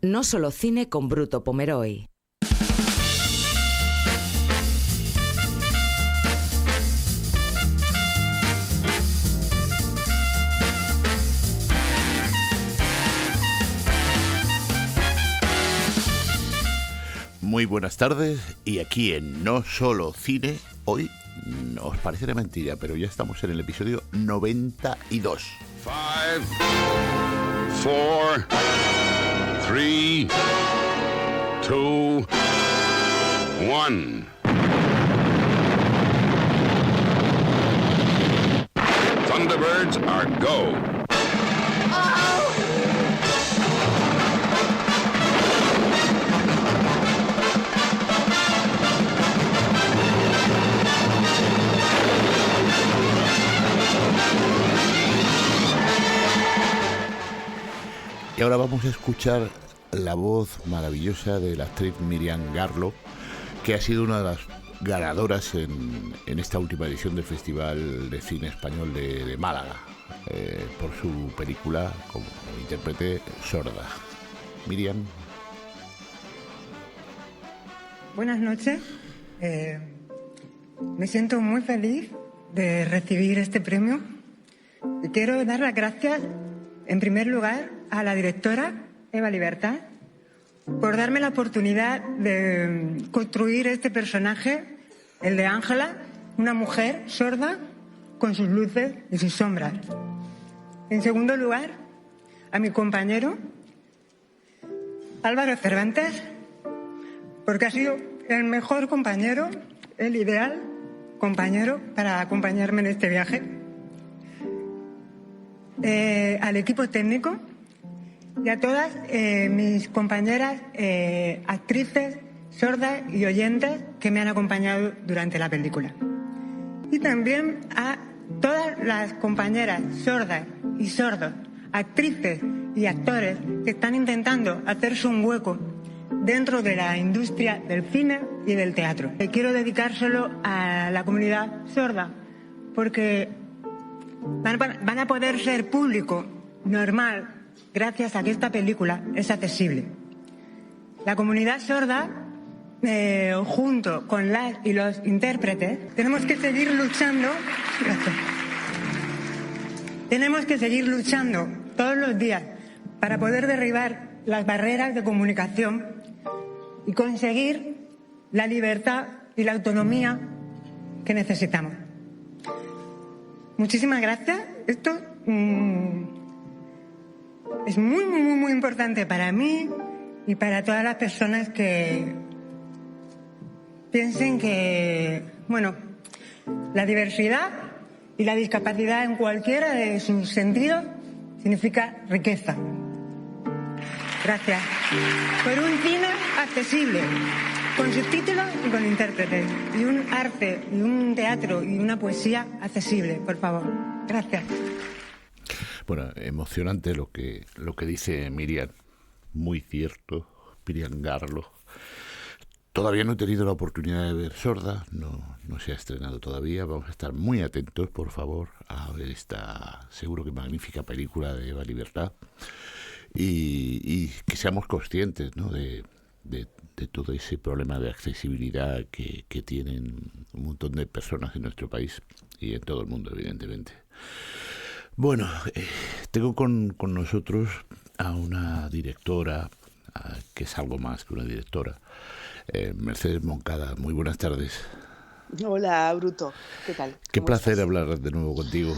No Solo Cine con Bruto Pomeroy. Muy buenas tardes, y aquí en No Solo Cine, hoy no os parecerá mentira, pero ya estamos en el episodio 92. 5, 4, 3, 2, 1. Thunderbirds are go. Y ahora vamos a escuchar la voz maravillosa de la actriz Miriam Garlo, que ha sido una de las ganadoras en esta última edición del Festival de Cine Español de Málaga, por su película como intérprete sorda. Miriam. Buenas noches. Me siento muy feliz de recibir este premio y quiero dar las gracias, en primer lugar, a la directora Eva Libertad por darme la oportunidad de construir este personaje, el de Ángela, una mujer sorda con sus luces y sus sombras. En segundo lugar, a mi compañero Álvaro Cervantes, porque ha sido el mejor compañero, el ideal compañero para acompañarme en este viaje. Al equipo técnico y a todas mis compañeras actrices, sordas y oyentes que me han acompañado durante la película. Y también a todas las compañeras sordas y sordos, actrices y actores que están intentando hacerse un hueco dentro de la industria del cine y del teatro. Quiero dedicárselo a la comunidad sorda porque van a poder ser público normal gracias a que esta película es accesible. La comunidad sorda, junto con las y los intérpretes, tenemos que seguir luchando. Tenemos que seguir luchando todos los días para poder derribar las barreras de comunicación y conseguir la libertad y la autonomía que necesitamos. Muchísimas gracias. Esto es muy, muy, muy, muy importante para mí y para todas las personas que piensen que, bueno, la diversidad y la discapacidad en cualquiera de sus sentidos significa riqueza. Gracias. Por un cine accesible, con subtítulos y con intérpretes, y un arte y un teatro y una poesía accesible, por favor. Gracias. Bueno, emocionante lo que dice Miriam, muy cierto. Miriam Garlo. Todavía no he tenido la oportunidad de ver Sorda, no se ha estrenado todavía. Vamos a estar muy atentos, por favor, a ver esta, seguro que magnífica película de Eva Libertad, y que seamos conscientes, ¿no?, de todo ese problema de accesibilidad que tienen un montón de personas en nuestro país y en todo el mundo, evidentemente. Bueno, tengo con nosotros a una directora, que es algo más que una directora, Mercedes Moncada. Muy buenas tardes. Hola, Bruto. ¿Qué tal? Qué placer hablar de nuevo contigo.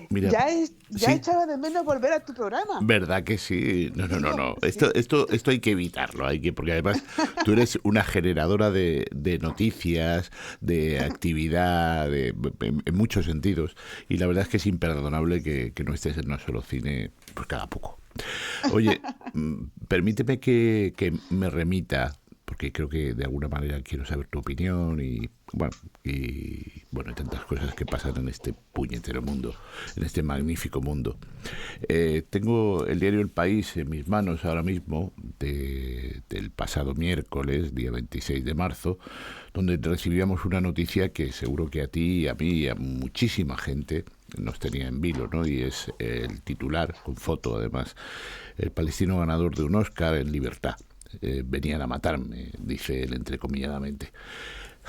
Mira, ya ¿sí? echaba de menos volver a tu programa. ¿Verdad que sí? No. Esto hay que evitarlo, porque además tú eres una generadora de noticias, de actividad, en muchos sentidos, y la verdad es que es imperdonable que no estés en No Solo Cine pues cada poco. Oye, permíteme que me remita, porque creo que de alguna manera quiero saber tu opinión y tantas cosas que pasan en este puñetero mundo, en este magnífico mundo. Tengo el diario El País en mis manos ahora mismo, del pasado miércoles, día 26 de marzo, donde recibíamos una noticia que seguro que a ti, a mí y a muchísima gente nos tenía en vilo, ¿no? Y es el titular, con foto además, el palestino ganador de un Oscar en libertad. Venían a matarme, dice él entrecomilladamente.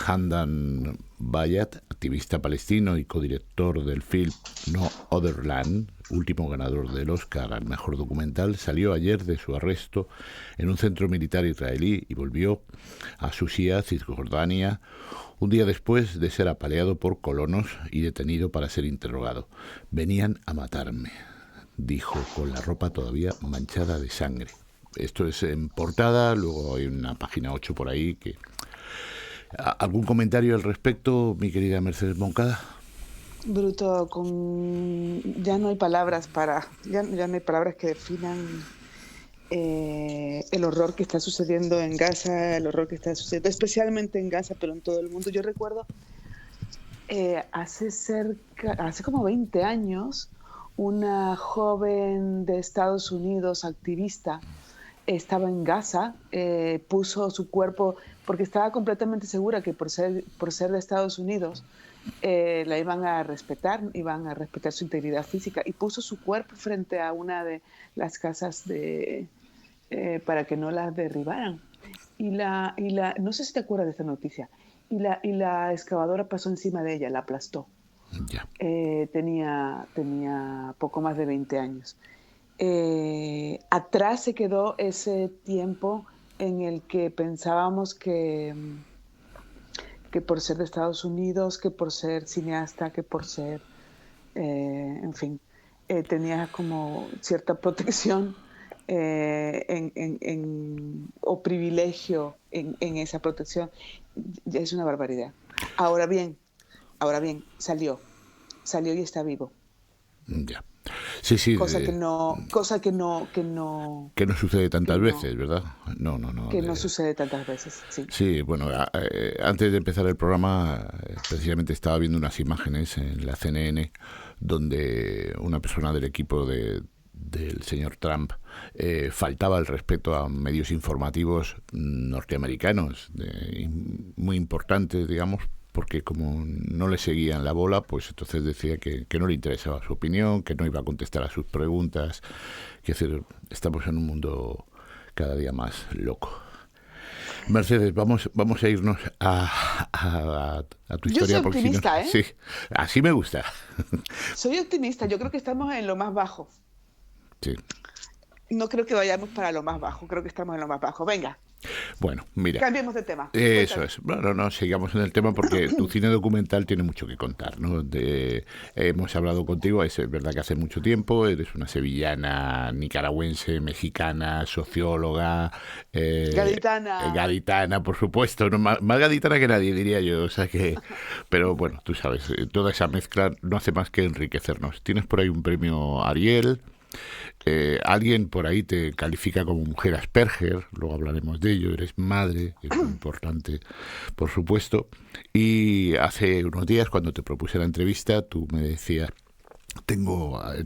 Hamdan Bayat, activista palestino y codirector del film No Other Land, último ganador del Oscar al mejor documental, salió ayer de su arresto en un centro militar israelí y volvió a Susia, Cisjordania, un día después de ser apaleado por colonos y detenido para ser interrogado. Venían a matarme, dijo, con la ropa todavía manchada de sangre. Esto es en portada, luego hay una página 8 por ahí que... ¿Algún comentario al respecto, mi querida Mercedes Moncada? Bruto, ya no hay palabras ya no hay palabras que definan el horror que está sucediendo en Gaza, el horror que está sucediendo especialmente en Gaza, pero en todo el mundo. Yo recuerdo hace como 20 años, una joven de Estados Unidos, activista, estaba en Gaza, puso su cuerpo, porque estaba completamente segura que por ser de Estados Unidos la iban a respetar su integridad física, y puso su cuerpo frente a una de las casas para que no las derribaran. Y no sé si te acuerdas de esta noticia, y la excavadora pasó encima de ella, la aplastó. Ya. Tenía poco más de 20 años. Atrás se quedó ese tiempo en el que pensábamos que por ser de Estados Unidos, que por ser cineasta, que por ser, en fin, tenía como cierta protección o privilegio en esa protección. Es una barbaridad. Ahora bien, salió y está vivo. Ya. Sí. Cosa que no sucede tantas veces, ¿verdad? No. Que no sucede tantas veces, sí. Sí, bueno, antes de empezar el programa, precisamente estaba viendo unas imágenes en la CNN donde una persona del equipo del señor Trump faltaba el respeto a medios informativos norteamericanos muy importantes, digamos, porque como no le seguían la bola, pues entonces decía que no le interesaba su opinión, que no iba a contestar a sus preguntas. Es decir, estamos en un mundo cada día más loco. Mercedes, vamos a irnos a tu historia. Yo soy optimista, Sí, así me gusta. Soy optimista, yo creo que estamos en lo más bajo. Sí. No creo que vayamos para lo más bajo, creo que estamos en lo más bajo. Venga. Bueno, mira. Cambiemos de tema. Eso es. Bueno, no, sigamos en el tema porque tu cine documental tiene mucho que contar, ¿no? Hemos hablado contigo, es verdad que hace mucho tiempo, eres una sevillana, nicaragüense, mexicana, socióloga. Gaditana, por supuesto. ¿No? Más gaditana que nadie, diría yo. O sea que. Pero bueno, tú sabes, toda esa mezcla no hace más que enriquecernos. Tienes por ahí un premio Ariel. Alguien por ahí te califica como mujer Asperger, luego hablaremos de ello, eres madre, que es muy importante, por supuesto, y hace unos días cuando te propuse la entrevista tú me decías, te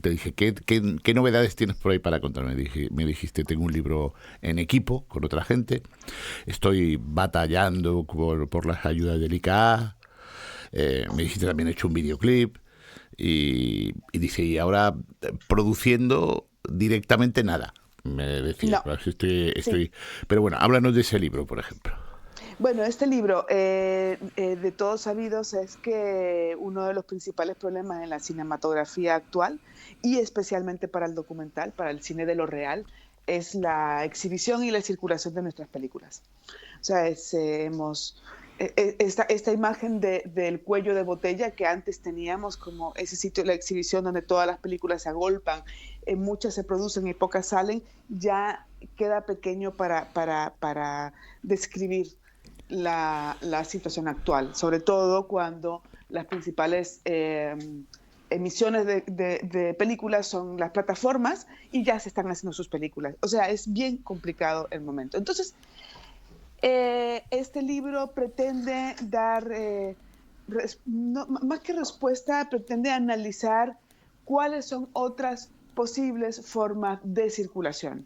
dije, ¿qué novedades tienes por ahí para contarme? Me dijiste, tengo un libro en equipo con otra gente, estoy batallando por las ayudas del ICA, me dijiste también he hecho un videoclip, y dice, y ahora produciendo directamente nada, me decía. No. Estoy. Sí. Pero bueno, háblanos de ese libro, por ejemplo. Bueno, este libro, de todos sabidos, es que uno de los principales problemas en la cinematografía actual, y especialmente para el documental, para el cine de lo real, es la exhibición y la circulación de nuestras películas. O sea, esta imagen del cuello de botella que antes teníamos como ese sitio de la exhibición donde todas las películas se agolpan, muchas se producen y pocas salen, ya queda pequeño para describir la situación actual, sobre todo cuando las principales emisiones de películas son las plataformas y ya se están haciendo sus películas. O sea, es bien complicado el momento. Entonces, este libro pretende dar, más que respuesta, pretende analizar cuáles son otras posibles formas de circulación,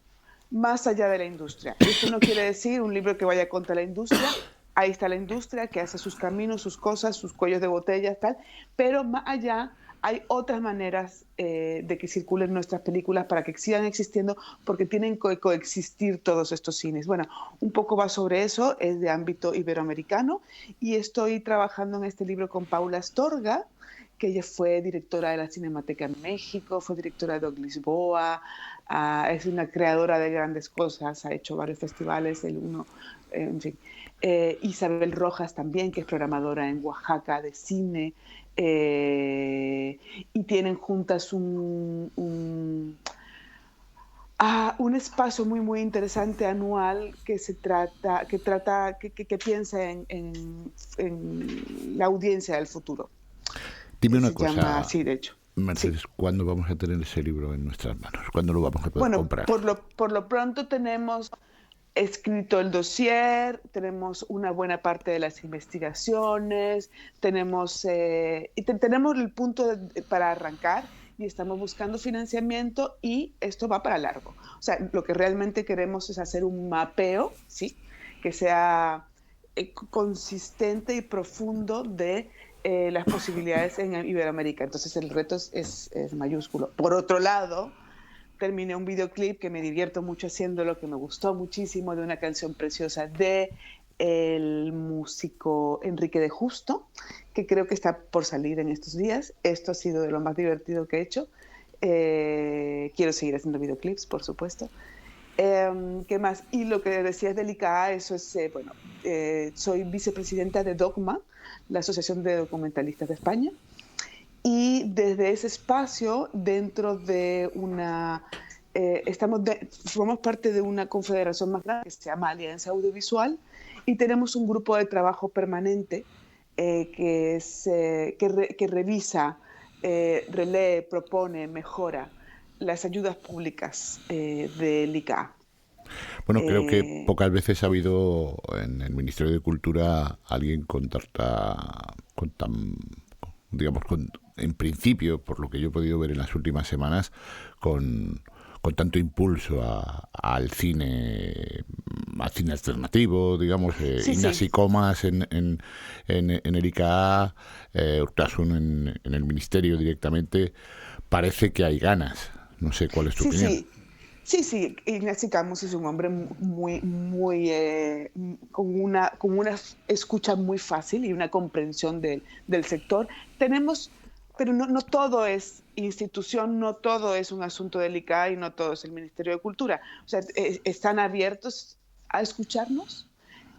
más allá de la industria. Esto no quiere decir un libro que vaya contra la industria. Ahí está la industria que hace sus caminos, sus cosas, sus cuellos de botella, tal. Pero más allá hay otras maneras de que circulen nuestras películas para que sigan existiendo, porque tienen que coexistir todos estos cines. Bueno, un poco va sobre eso, es de ámbito iberoamericano, y estoy trabajando en este libro con Paula Astorga, que ella fue directora de la Cinemateca en México, fue directora de Doc Lisboa, es una creadora de grandes cosas, ha hecho varios festivales, en fin. Isabel Rojas también, que es programadora en Oaxaca de cine, y tienen juntas un espacio muy, muy interesante anual que piensa en la audiencia del futuro. Dime una Se cosa, llama así, de hecho. Mercedes, Sí. ¿cuándo vamos a tener ese libro en nuestras manos? ¿Cuándo lo vamos a poder Bueno, comprar? por lo pronto tenemos escrito el dossier, tenemos una buena parte de las investigaciones, tenemos el punto para arrancar y estamos buscando financiamiento y esto va para largo. O sea, lo que realmente queremos es hacer un mapeo, ¿sí? Que sea consistente y profundo de las posibilidades en Iberoamérica. Entonces el reto es mayúsculo. Por otro lado, terminé un videoclip que me divierto mucho haciéndolo, que me gustó muchísimo, de una canción preciosa de el músico Enrique de Justo, que creo que está por salir en estos días. Esto ha sido de lo más divertido que he hecho. Quiero seguir haciendo videoclips, por supuesto. ¿Qué más? Y lo que decías del ICA, eso es, soy vicepresidenta de DOCMA, la Asociación de Documentalistas de España. Y desde ese espacio, dentro de formamos parte de una confederación más grande que se llama Alianza Audiovisual, y tenemos un grupo de trabajo permanente que revisa, relee, propone, mejora las ayudas públicas del ICA. Bueno, creo que pocas veces ha habido en el Ministerio de Cultura alguien en principio, por lo que yo he podido ver en las últimas semanas, con tanto impulso al cine alternativo, digamos, Ignasi Comas en el ICA, Urtasun en el Ministerio directamente. Parece que hay ganas. No sé cuál es tu opinión. Sí, Ignasi Camus es un hombre con una escucha muy fácil y una comprensión del sector. Pero no todo es institución, no todo es un asunto del ICA y no todo es el Ministerio de Cultura. O sea, están abiertos a escucharnos.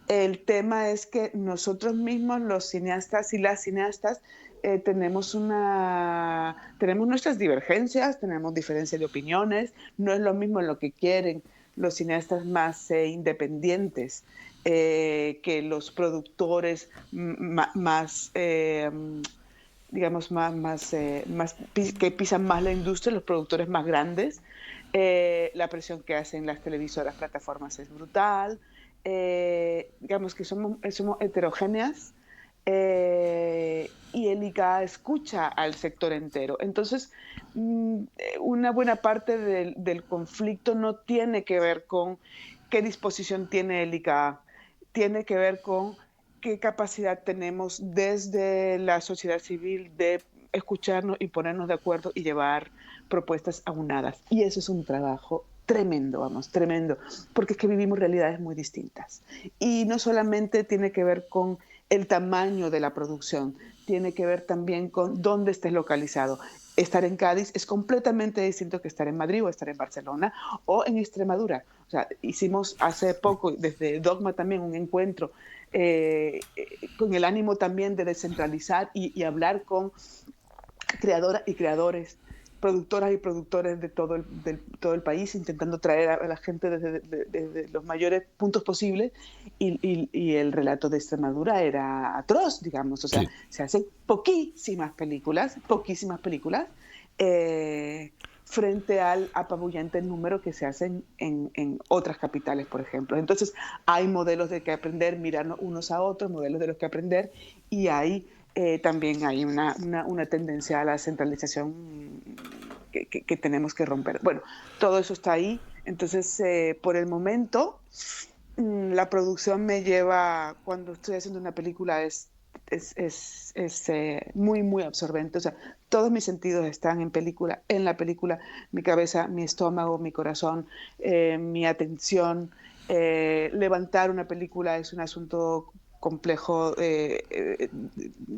El tema es que nosotros mismos, los cineastas y las cineastas, tenemos nuestras divergencias, tenemos diferencias de opiniones, no es lo mismo lo que quieren los cineastas más independientes que los productores que pisan más la industria, los productores más grandes. La presión que hacen las televisoras, plataformas es brutal. Digamos que somos heterogéneas. Y el ICA escucha al sector entero. Entonces, una buena parte del conflicto no tiene que ver con qué disposición tiene el ICA, tiene que ver con qué capacidad tenemos desde la sociedad civil de escucharnos y ponernos de acuerdo y llevar propuestas aunadas. Y eso es un trabajo tremendo, tremendo, porque es que vivimos realidades muy distintas. Y no solamente tiene que ver con el tamaño de la producción, tiene que ver también con dónde estés localizado. Estar en Cádiz es completamente distinto que estar en Madrid o estar en Barcelona o en Extremadura. O sea, hicimos hace poco, desde Dogma también, un encuentro con el ánimo también de descentralizar y hablar con creadoras y creadores, productoras y productores de todo el país, intentando traer a la gente desde los mayores puntos posibles, y el relato de Extremadura era atroz, digamos. O sea, sí, se hacen poquísimas películas frente al apabullante número que se hacen en otras capitales, por ejemplo. Entonces, hay modelos de que aprender, mirarnos unos a otros, modelos de los que aprender, y hay también hay una tendencia a la centralización que tenemos que romper. Bueno, todo eso está ahí. Entonces, por el momento, la producción me lleva, cuando estoy haciendo una película, es muy, muy absorbente. O sea, todos mis sentidos están en la película, mi cabeza, mi estómago, mi corazón, mi atención. Levantar una película es un asunto complejo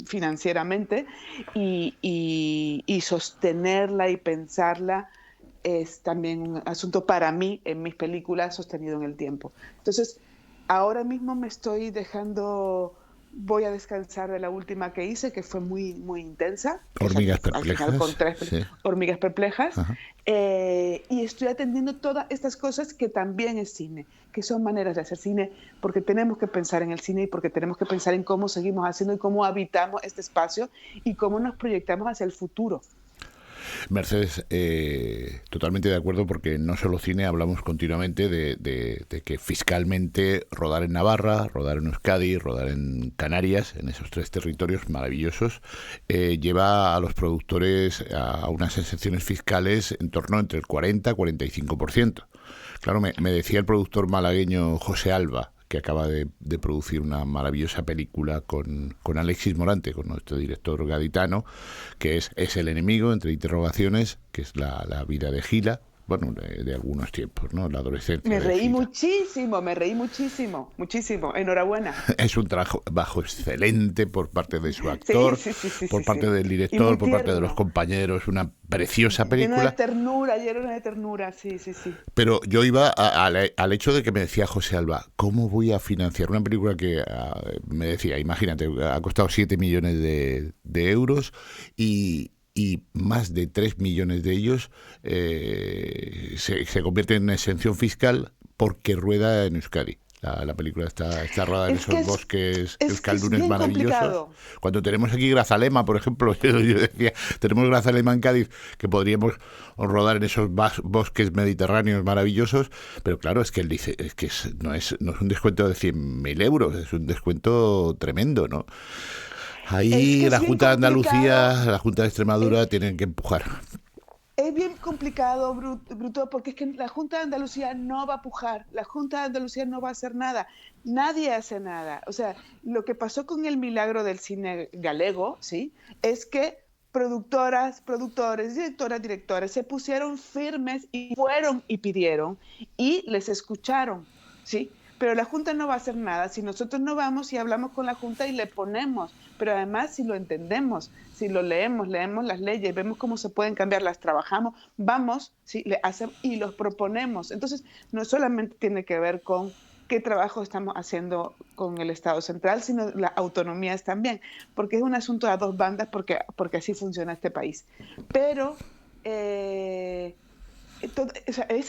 financieramente y sostenerla y pensarla es también un asunto para mí en mis películas sostenido en el tiempo. Entonces, ahora mismo voy a descansar de la última que hice, que fue muy, muy intensa. Hormigas Al final, perplejas. con 3 Sí. hormigas perplejas. Ajá. Y estoy atendiendo todas estas cosas que también es cine, que son maneras de hacer cine, porque tenemos que pensar en el cine y porque tenemos que pensar en cómo seguimos haciendo y cómo habitamos este espacio y cómo nos proyectamos hacia el futuro. Mercedes, totalmente de acuerdo, porque no solo cine, hablamos continuamente de que fiscalmente rodar en Navarra, rodar en Euskadi, rodar en Canarias, en esos 3 territorios maravillosos, lleva a los productores a unas exenciones fiscales en torno entre el 40 y 45%. Claro, me decía el productor malagueño José Alba, que acaba de producir una maravillosa película con Alexis Morante, con nuestro director gaditano, que es El enemigo, entre interrogaciones, que es la vida de Gila, bueno, de algunos tiempos, ¿no? La adolescencia. Me de reí Gila. muchísimo. Enhorabuena. Es un trabajo excelente por parte de su actor, por parte del director, por parte de los compañeros, una preciosa película. Lleno de ternura, sí. Pero yo iba al hecho de que me decía José Alba, ¿cómo voy a financiar una película que, me decía, imagínate, ha costado 7 millones de euros y más de 3 millones de ellos se convierten en exención fiscal porque rueda en Euskadi? La película está rodada en esos bosques euskaldunes maravillosos. Complicado. Cuando tenemos aquí Grazalema, por ejemplo, yo decía, tenemos Grazalema en Cádiz, que podríamos rodar en esos bosques mediterráneos maravillosos, pero claro, es que él dice, no es un descuento de 100.000 euros, es un descuento tremendo, ¿no? Ahí la Junta de Andalucía, la Junta de Extremadura tienen que empujar. Es bien complicado, Bruto, porque es que la Junta de Andalucía no va a pujar, la Junta de Andalucía no va a hacer nada, nadie hace nada. O sea, lo que pasó con el milagro del cine galego, ¿sí?, es que productoras, productores, directores se pusieron firmes y fueron y pidieron y les escucharon, ¿sí? Pero la Junta no va a hacer nada si nosotros no vamos y hablamos con la Junta y le ponemos, pero además si lo entendemos, si lo leemos las leyes, vemos cómo se pueden cambiar, las trabajamos, vamos, ¿sí?, le hacemos y los proponemos. Entonces, no solamente tiene que ver con qué trabajo estamos haciendo con el Estado central, sino las autonomías también, porque es un asunto a 2 bandas, porque así funciona este país. Pero esa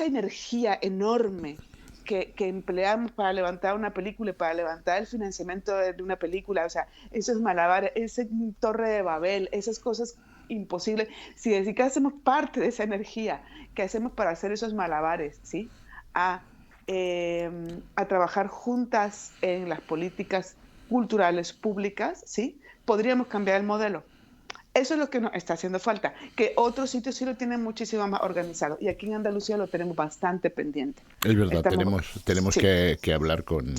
energía enorme que empleamos para levantar una película y para levantar el financiamiento de una película, o sea, esos malabares, esa torre de Babel, esas cosas imposibles, si dedicásemos parte de esa energía que hacemos para hacer esos malabares, ¿sí?, a trabajar juntas en las políticas culturales públicas, ¿sí?, podríamos cambiar el modelo. Eso es lo que nos está haciendo falta, que otros sitios sí lo tienen muchísimo más organizado y aquí en Andalucía lo tenemos bastante pendiente. Es verdad, tenemos sí. que hablar con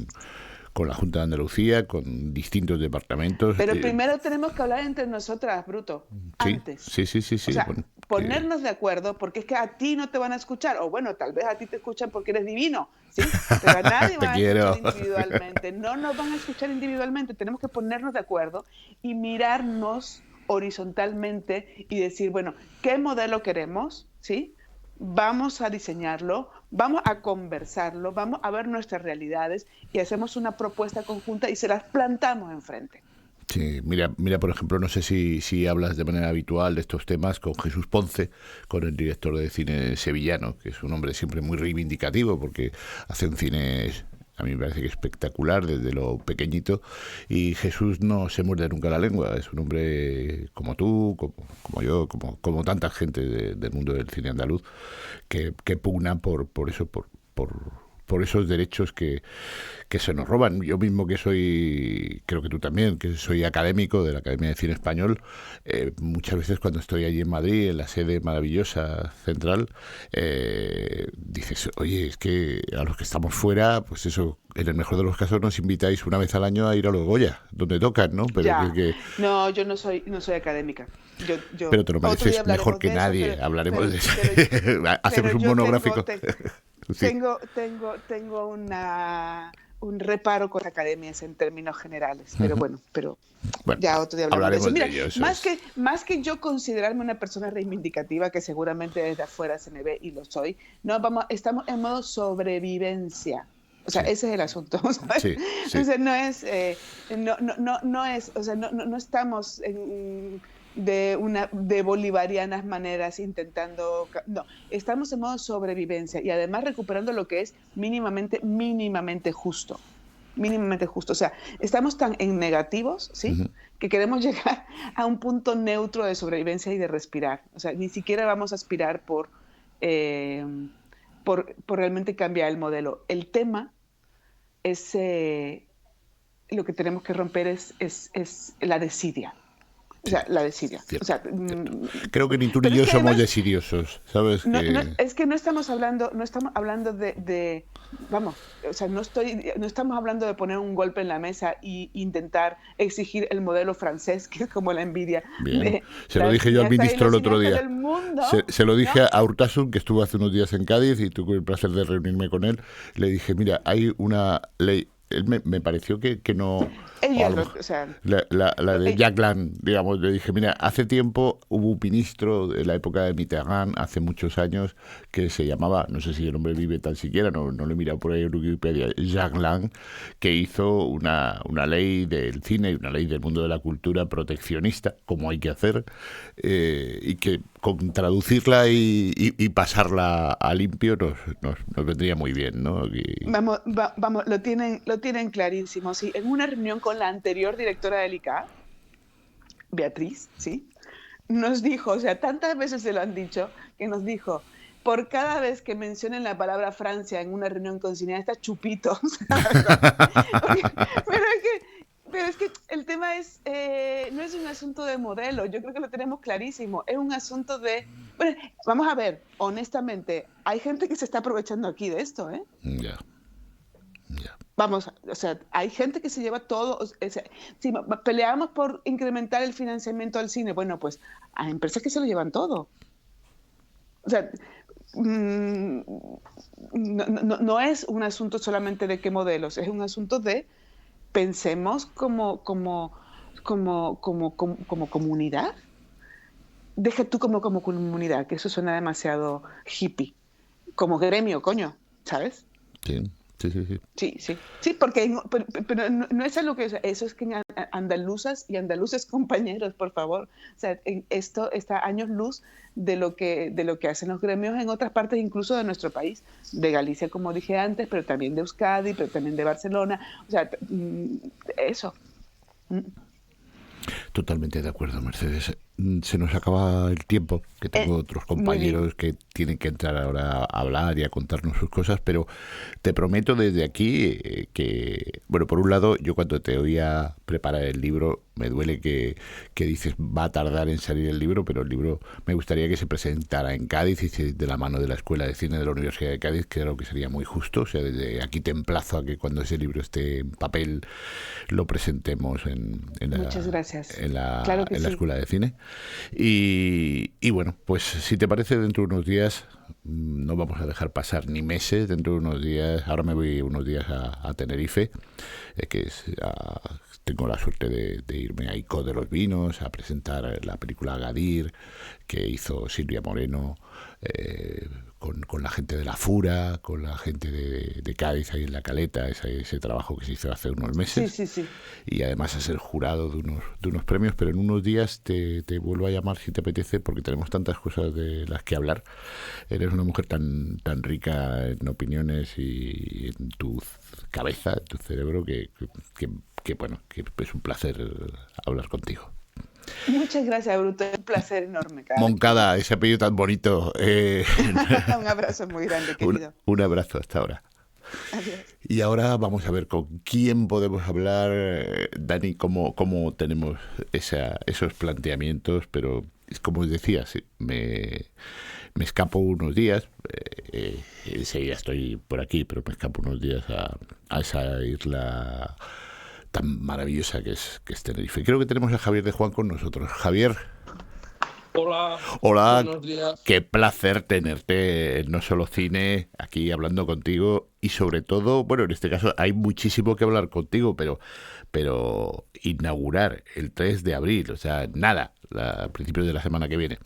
la Junta de Andalucía, con distintos departamentos. Pero primero tenemos que hablar entre nosotras, Bruto, antes. Sí. O sea, ponernos de acuerdo, porque es que a ti no te van a escuchar, o bueno, tal vez a ti te escuchan porque eres divino, ¿sí? Pero a nadie van a escuchar individualmente. No nos van a escuchar individualmente, tenemos que ponernos de acuerdo y mirarnos horizontalmente y decir, bueno, ¿qué modelo queremos? ¿Sí? Vamos a diseñarlo, vamos a conversarlo, vamos a ver nuestras realidades y hacemos una propuesta conjunta y se las plantamos enfrente. Sí, mira, por ejemplo, no sé si hablas de manera habitual de estos temas con Jesús Ponce, con el director de cine sevillano, que es un hombre siempre muy reivindicativo porque hace un cine, a mí me parece que espectacular desde lo pequeñito, y Jesús no se muerde nunca la lengua, es un hombre como tú, como yo, como tanta gente del mundo del cine andaluz que pugna por esos derechos que se nos roban. Yo mismo que soy, creo que tú también, que soy académico de la Academia de Cine Español, muchas veces cuando estoy allí en Madrid, en la sede maravillosa central, dice dices, oye, es que a los que estamos fuera, pues eso, en el mejor de los casos nos invitáis una vez al año a ir a los Goya, donde tocan, ¿no? Pero Ya. No, yo no soy académica. pero te lo Otro día mereces mejor hablaremos que de eso, nadie, hablaremos de eso. Hacemos pero un yo monográfico. Sí. tengo un reparo con academias en términos generales, pero bueno, Bueno, ya otro día hablaremos hablaremos de de eso. Mira, ello, eso más que yo considerarme una persona reivindicativa, que seguramente desde afuera se me ve y lo soy, estamos en modo sobrevivencia. O sea, Sí. ese es el asunto, ¿sabes? Sí, sí. Entonces no estamos de bolivarianas maneras intentando, no, estamos en modo sobrevivencia y además recuperando lo que es mínimamente justo. O sea, estamos tan en negativos, ¿sí? Ujú. Que queremos llegar a un punto neutro de sobrevivencia y de respirar. O sea, ni siquiera vamos a aspirar por realmente cambiar el modelo. El tema es, lo que tenemos que romper es la desidia. O sea, la desidia. Cierto, O sea, cierto. Creo que ni tú ni pero yo es que somos además, desidiosos, ¿sabes? es que no estamos hablando de vamos, o sea, no estamos hablando de poner un golpe en la mesa e intentar exigir el modelo francés, que es como la envidia. Bien. Se lo dije yo al ministro el otro día. Mundo, Se lo dije ¿no? a Urtasun, que estuvo hace unos días en Cádiz y tuve el placer de reunirme con él. Le dije, mira, hay una ley. Él me pareció que no... La de Jack Lang, digamos, le dije, mira, hace tiempo hubo un ministro de la época de Mitterrand, hace muchos años, que se llamaba, no sé si el hombre vive tan siquiera, no lo he mirado por ahí en Wikipedia, Jack Lang, que hizo una ley del cine y una ley del mundo de la cultura proteccionista, como hay que hacer, y que con traducirla y pasarla a limpio nos vendría muy bien, ¿no? Vamos, lo tienen clarísimo. Sí, en una reunión con la anterior directora del ICA, Beatriz, ¿sí? Nos dijo, o sea, tantas veces se lo han dicho, que nos dijo, por cada vez que mencionen la palabra Francia en una reunión con cineastas, chupitos. Pero es que el tema no es un asunto de modelo, yo creo que lo tenemos clarísimo, es un asunto de... Bueno, vamos a ver, honestamente, hay gente que se está aprovechando aquí de esto, ¿eh? Ya. Vamos, o sea, hay gente que se lleva todo. Si peleamos por incrementar el financiamiento al cine, bueno, pues hay empresas que se lo llevan todo. O sea, no es un asunto solamente de qué modelos, es un asunto de pensemos como comunidad. Deja tú como comunidad, que eso suena demasiado hippie. Como gremio, coño, ¿sabes? Sí. Sí, porque pero no es algo que eso es que andaluzas y andaluces compañeros, por favor. O sea, esto está a años luz de lo que hacen los gremios en otras partes, incluso de nuestro país, de Galicia, como dije antes, pero también de Euskadi, pero también de Barcelona. O sea, eso. Totalmente de acuerdo, Mercedes. Se nos acaba el tiempo, que tengo otros compañeros que tienen que entrar ahora a hablar y a contarnos sus cosas, pero te prometo desde aquí que, bueno, por un lado, yo cuando te oía preparar el libro, me duele que dices va a tardar en salir el libro, pero el libro me gustaría que se presentara en Cádiz y de la mano de la Escuela de Cine de la Universidad de Cádiz, que creo que sería muy justo. O sea, desde aquí te emplazo a que cuando ese libro esté en papel lo presentemos en Muchas gracias. la Claro que sí. Escuela de Cine. Y bueno, pues si te parece, dentro de unos días, no vamos a dejar pasar ni meses, dentro de unos días, ahora me voy unos días a Tenerife, tengo la suerte de irme a ICO de los Vinos, a presentar la película Agadir, que hizo Silvia Moreno, con la gente de la Fura, con la gente de Cádiz ahí en La Caleta, ese trabajo que se hizo hace unos meses. Sí. Y además a ser jurado de unos premios, pero en unos días te vuelvo a llamar si te apetece, porque tenemos tantas cosas de las que hablar. Eres una mujer tan rica en opiniones y en tu cabeza, en tu cerebro, que bueno, que es un placer hablar contigo. Muchas gracias, Bruto. Es un placer enorme. Moncada, ese apellido tan bonito. Un abrazo muy grande, querido. Un abrazo hasta ahora. Adiós. Y ahora vamos a ver con quién podemos hablar, Dani, cómo tenemos esos planteamientos, pero es como decías, me escapo unos días, enseguida estoy por aquí, pero me escapo unos días a esa isla tan maravillosa que es Tenerife. Creo que tenemos a Javier de Juan con nosotros. Javier. Hola, Hola, buenos días. qué placer tenerte en No Solo Cine, aquí hablando contigo y sobre todo, bueno, en este caso hay muchísimo que hablar contigo, pero inaugurar el 3 de abril, o sea, nada, a principios de la semana que viene,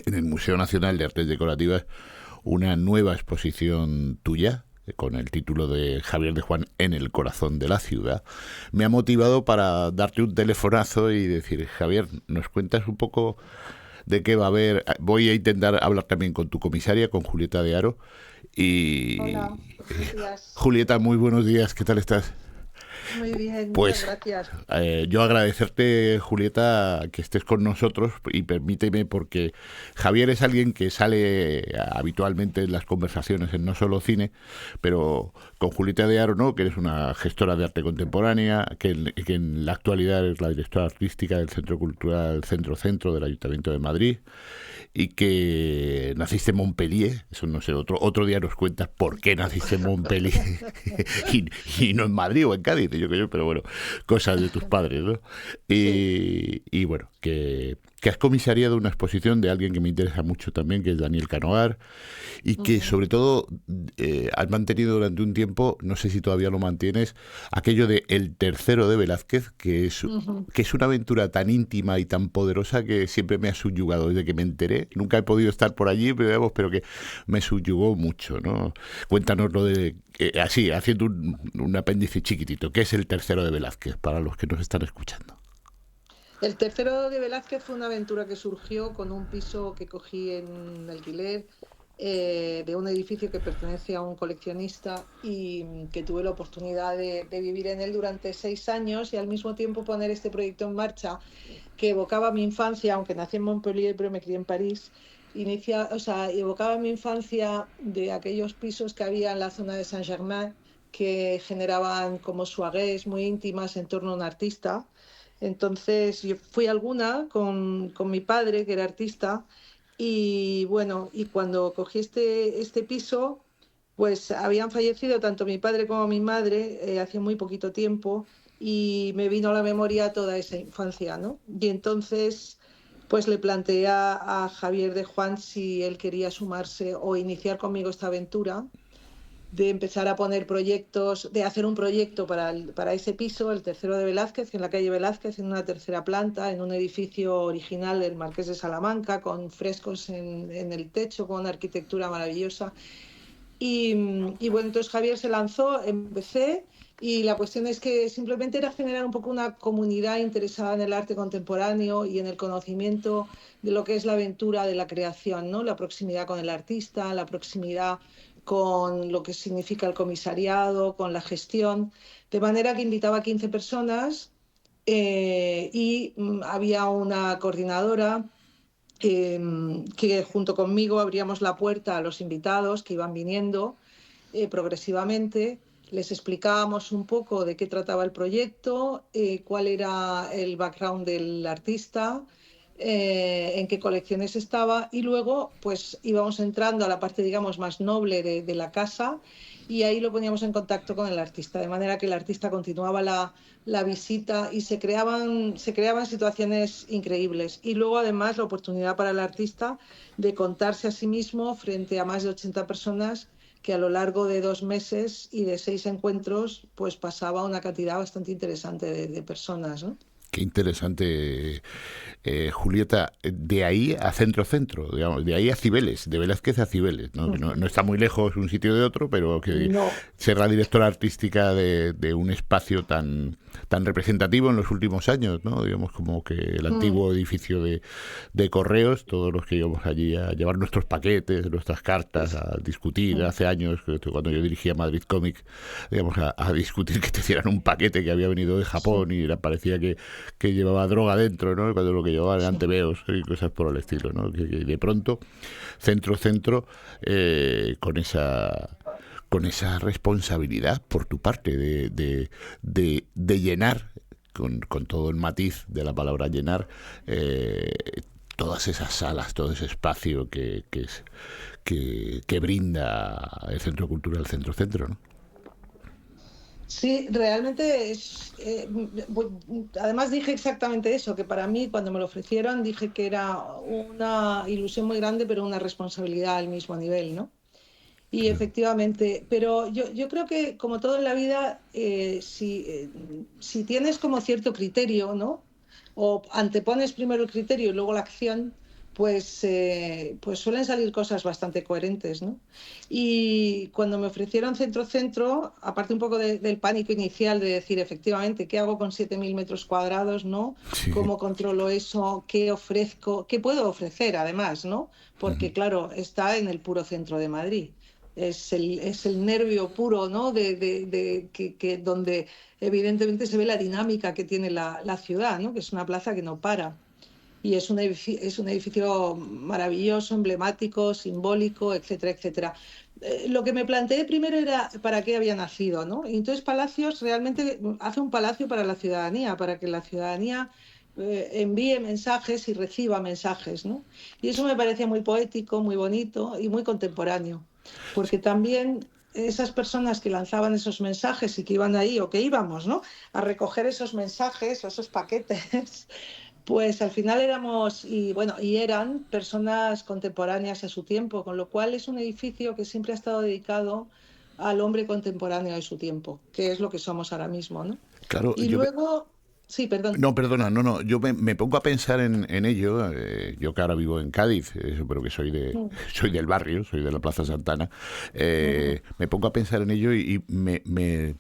en el Museo Nacional de Artes Decorativas, una nueva exposición tuya, con el título de Javier de Juan en el corazón de la ciudad, me ha motivado para darte un telefonazo y decir, Javier, ¿nos cuentas un poco de qué va a haber? Voy a intentar hablar también con tu comisaria, con Julieta de Haro. Y Hola, buenos días. Julieta, muy buenos días, ¿qué tal estás? Muy bien, Pues muchas gracias. yo agradecerte, Julieta, que estés con nosotros y permíteme, porque Javier es alguien que sale habitualmente en las conversaciones en No Solo Cine, pero con Julieta de Haro, ¿no?, que eres una gestora de arte contemporánea, que en la actualidad es la directora artística del Centro Cultural Centro del Ayuntamiento de Madrid, y que naciste en Montpellier. Eso no sé, otro día nos cuentas por qué naciste en Montpellier y no en Madrid o en Cádiz, pero bueno, cosas de tus padres, ¿no? Y bueno, que has comisariado una exposición de alguien que me interesa mucho también, que es Daniel Canoar, y que sobre todo has mantenido durante un tiempo, no sé si todavía lo mantienes, aquello de El Tercero de Velázquez, que es una aventura tan íntima y tan poderosa que siempre me ha subyugado desde que me enteré. Nunca he podido estar por allí, pero que me subyugó mucho, ¿no? Cuéntanos lo de, así, haciendo un apéndice chiquitito, ¿qué es El Tercero de Velázquez para los que nos están escuchando? El Tercero de Velázquez fue una aventura que surgió con un piso que cogí en alquiler de un edificio que pertenece a un coleccionista y que tuve la oportunidad de vivir en él durante 6 años y al mismo tiempo poner este proyecto en marcha que evocaba mi infancia, aunque nací en Montpellier pero me crié en París. Evocaba mi infancia de aquellos pisos que había en la zona de Saint-Germain que generaban como soirées muy íntimas en torno a un artista. Entonces yo fui a alguna con mi padre, que era artista, y bueno, y cuando cogí este piso, pues habían fallecido tanto mi padre como mi madre hace muy poquito tiempo y me vino a la memoria toda esa infancia, ¿no? Y entonces pues le planteé a Javier de Juan si él quería sumarse o iniciar conmigo esta aventura de empezar a poner proyectos, de hacer un proyecto para ese piso, el Tercero de Velázquez, en la calle Velázquez, en una tercera planta, en un edificio original del Marqués de Salamanca, con frescos en el techo, con una arquitectura maravillosa. Y bueno, entonces Javier se lanzó, empecé, y la cuestión es que simplemente era generar un poco una comunidad interesada en el arte contemporáneo y en el conocimiento de lo que es la aventura de la creación, ¿no? La proximidad con el artista, la proximidad con lo que significa el comisariado, con la gestión, de manera que invitaba a 15 personas y había una coordinadora que junto conmigo abríamos la puerta a los invitados que iban viniendo progresivamente, les explicábamos un poco de qué trataba el proyecto, cuál era el background del artista, en qué colecciones estaba y luego pues íbamos entrando a la parte digamos más noble de la casa y ahí lo poníamos en contacto con el artista, de manera que el artista continuaba la visita y se creaban situaciones increíbles y luego además la oportunidad para el artista de contarse a sí mismo frente a más de 80 personas que a lo largo de 2 meses y de 6 encuentros pues pasaba una cantidad bastante interesante de personas, ¿no? Qué interesante, Julieta. De ahí a centro, digamos, de ahí a Cibeles, de Velázquez a Cibeles, ¿no? No está muy lejos un sitio de otro, pero que No. ser la directora artística de un espacio tan representativo en los últimos años, ¿no? Digamos, como que el antiguo edificio de correos, todos los que íbamos allí a llevar nuestros paquetes, nuestras cartas, a discutir hace años, cuando yo dirigía Madrid Comic, digamos, a discutir que te hicieran un paquete que había venido de Japón y parecía que llevaba droga dentro, ¿no? Cuando lo que llevaba eran tebeos y cosas por el estilo, ¿no? Que de pronto, centro, con esa responsabilidad por tu parte de llenar, con todo el matiz de la palabra llenar, todas esas salas, todo ese espacio que brinda el Centro Cultural Centro, ¿no? Sí, realmente además dije exactamente eso, que para mí cuando me lo ofrecieron dije que era una ilusión muy grande, pero una responsabilidad al mismo nivel, ¿no? Y efectivamente, pero yo creo que como todo en la vida, si tienes como cierto criterio, ¿no? O antepones primero el criterio y luego la acción, pues suelen salir cosas bastante coherentes, ¿no? Y cuando me ofrecieron centro-centro, aparte un poco del pánico inicial de decir, efectivamente, ¿qué hago con 7.000 metros cuadrados, ¿no? Sí. ¿Cómo controlo eso? ¿Qué ofrezco? ¿Qué puedo ofrecer, además, ¿no? Porque, claro, está en el puro centro de Madrid. Es el nervio puro, ¿no? Donde evidentemente se ve la dinámica que tiene la ciudad, ¿no? Que es una plaza que no para. Y es un edificio maravilloso, emblemático, simbólico, etcétera, etcétera. Lo que me planteé primero era para qué había nacido, ¿no? Y entonces Palacios realmente hace un palacio para la ciudadanía, para que la ciudadanía envíe mensajes y reciba mensajes, ¿no? Y eso me parecía muy poético, muy bonito y muy contemporáneo, porque también esas personas que lanzaban esos mensajes y que iban ahí o que íbamos, ¿no? A recoger esos mensajes o esos paquetes, pues al final eran personas contemporáneas a su tiempo, con lo cual es un edificio que siempre ha estado dedicado al hombre contemporáneo de su tiempo, que es lo que somos ahora mismo, ¿no? Claro, Y luego, sí, perdón. No, perdona, no, yo me pongo a pensar en ello, yo que ahora vivo en Cádiz, pero que soy del barrio, soy de la Plaza Santana, me pongo a pensar en ello y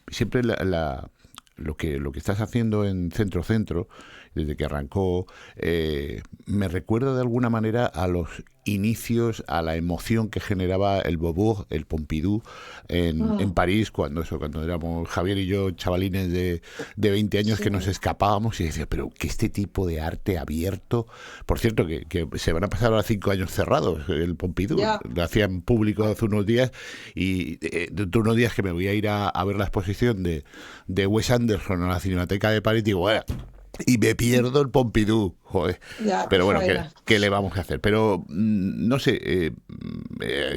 siempre lo que estás haciendo en Centro, desde que arrancó, me recuerda de alguna manera a los inicios, a la emoción que generaba el Beaubourg, el Pompidou en París, cuando éramos Javier y yo chavalines de 20 años, que nos escapábamos y decías, pero que este tipo de arte abierto, por cierto, que se van a pasar ahora 5 años cerrados, el Pompidou, lo hacían público hace unos días, y dentro de unos días que me voy a ir a ver la exposición de Wes Anderson a la Cinemateca de París, digo, bueno, y me pierdo el Pompidou, joder. Pero bueno, ¿qué le vamos a hacer? Pero no sé,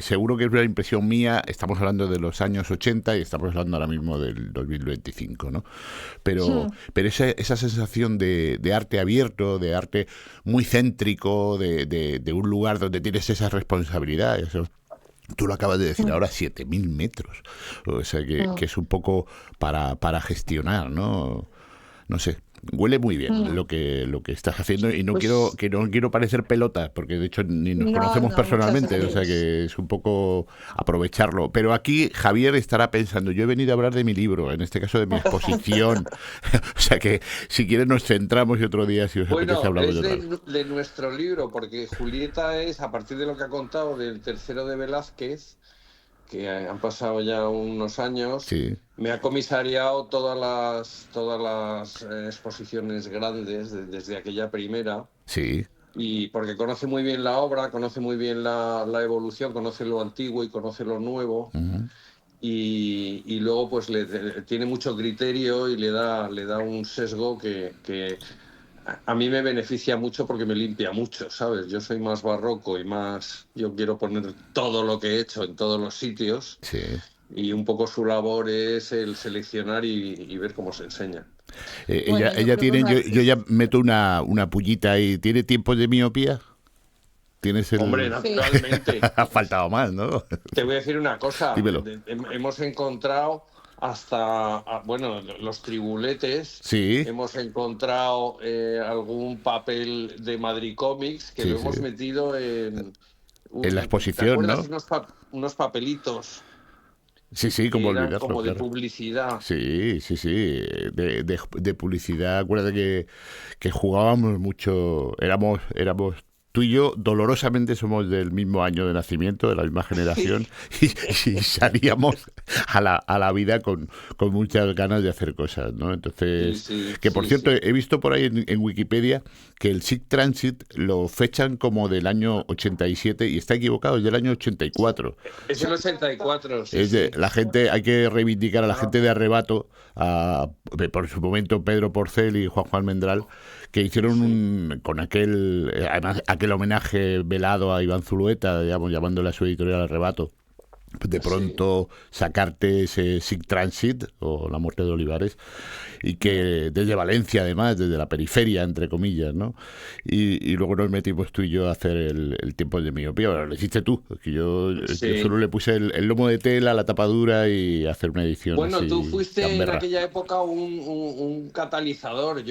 seguro que es una impresión mía, estamos hablando de los años 80 y estamos hablando ahora mismo del 2025, ¿no? Pero esa sensación de arte abierto, de arte muy céntrico, de un lugar donde tienes esa responsabilidad, eso. Tú lo acabas de decir ahora, 7.000 metros. O sea, que es un poco para gestionar, ¿no? No sé. Huele muy bien lo que estás haciendo, y no quiero parecer pelota, porque de hecho ni nos conocemos personalmente, o sea que es un poco aprovecharlo. Pero aquí Javier estará pensando, yo he venido a hablar de mi libro, en este caso de mi exposición. O sea que si quieres nos centramos y otro día, si os apetece, hablamos de nuestro libro, porque Julieta es, a partir de lo que ha contado del tercero de Velázquez, que han pasado ya unos años, sí, me ha comisariado todas las exposiciones grandes desde aquella primera. Sí. Y porque conoce muy bien la obra, conoce muy bien la evolución, conoce lo antiguo y conoce lo nuevo. Uh-huh. Y luego pues tiene mucho criterio y le da un sesgo que a mí me beneficia mucho, porque me limpia mucho, ¿sabes? Yo soy más barroco y yo quiero poner todo lo que he hecho en todos los sitios. Sí. Y un poco su labor es el seleccionar y ver cómo se enseña. Ella tiene, yo ya meto una pullita ahí. ¿Tiene tiempos de miopía? ¿Tienes Hombre, naturalmente. Ha faltado más, ¿no? Te voy a decir una cosa. Dímelo. Hemos encontrado hasta, los tribuletes. Sí. Hemos encontrado algún papel de Madrid Comics que lo hemos metido en la exposición, ¿no? Unos papelitos. Sí, como olvidarlo, como de claro. publicidad. Sí. De publicidad. Acuérdate que jugábamos mucho, éramos tú y yo dolorosamente somos del mismo año de nacimiento, de la misma generación, y salíamos a la vida con muchas ganas de hacer cosas, ¿no? Entonces, por cierto, he visto por ahí en Wikipedia que el Sic Transit lo fechan como del año 87, y está equivocado, es del año 84. Es el 84, La gente, hay que reivindicar a la gente de Arrebato, por su momento Pedro Porcel y Juanjo Almendral, que hicieron con aquel aquel homenaje velado a Iván Zulueta, digamos, llamándole a su editorial Arrebato, de pronto sacarte ese Sic Transit o La muerte de Olivares, y que desde Valencia, además, desde la periferia, entre comillas, ¿no? Y luego nos metimos tú y yo a hacer el tiempo de miopía. Bueno, lo hiciste tú, que yo solo le puse el lomo de tela, la tapadura y hacer una edición. Bueno, así, tú fuiste gamberra. en aquella época un catalizador.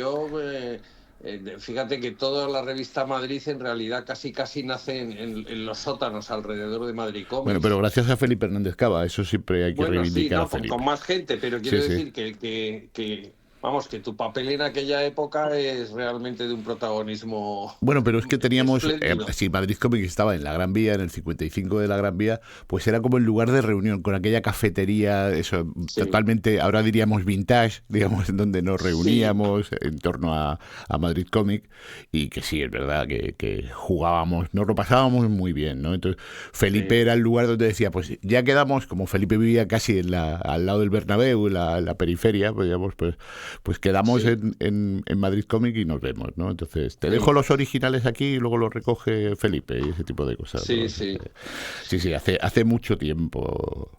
Fíjate que toda la revista Madrid en realidad casi nace en los sótanos alrededor de Madrid Comics. Bueno, pero gracias a Felipe Hernández Cava, eso siempre hay que reivindicar a Felipe. Con más gente, pero quiero decir que vamos, que tu papel en aquella época es realmente de un protagonismo. Bueno, pero es que teníamos, espléndido. Madrid Comics estaba en la Gran Vía, en el 55 de la Gran Vía, pues era como el lugar de reunión, con aquella cafetería, eso, totalmente, ahora diríamos vintage, digamos, en donde nos reuníamos en torno a Madrid Comics, y que sí, es verdad que jugábamos, nos lo pasábamos muy bien, ¿no? Entonces, Felipe era el lugar donde decía, pues ya quedamos, como Felipe vivía casi al lado del Bernabéu, en la periferia, pues digamos, pues quedamos en Madrid Comic y nos vemos, ¿no? Entonces, te dejo los originales aquí y luego los recoge Felipe y ese tipo de cosas, ¿no? Sí, hace mucho tiempo.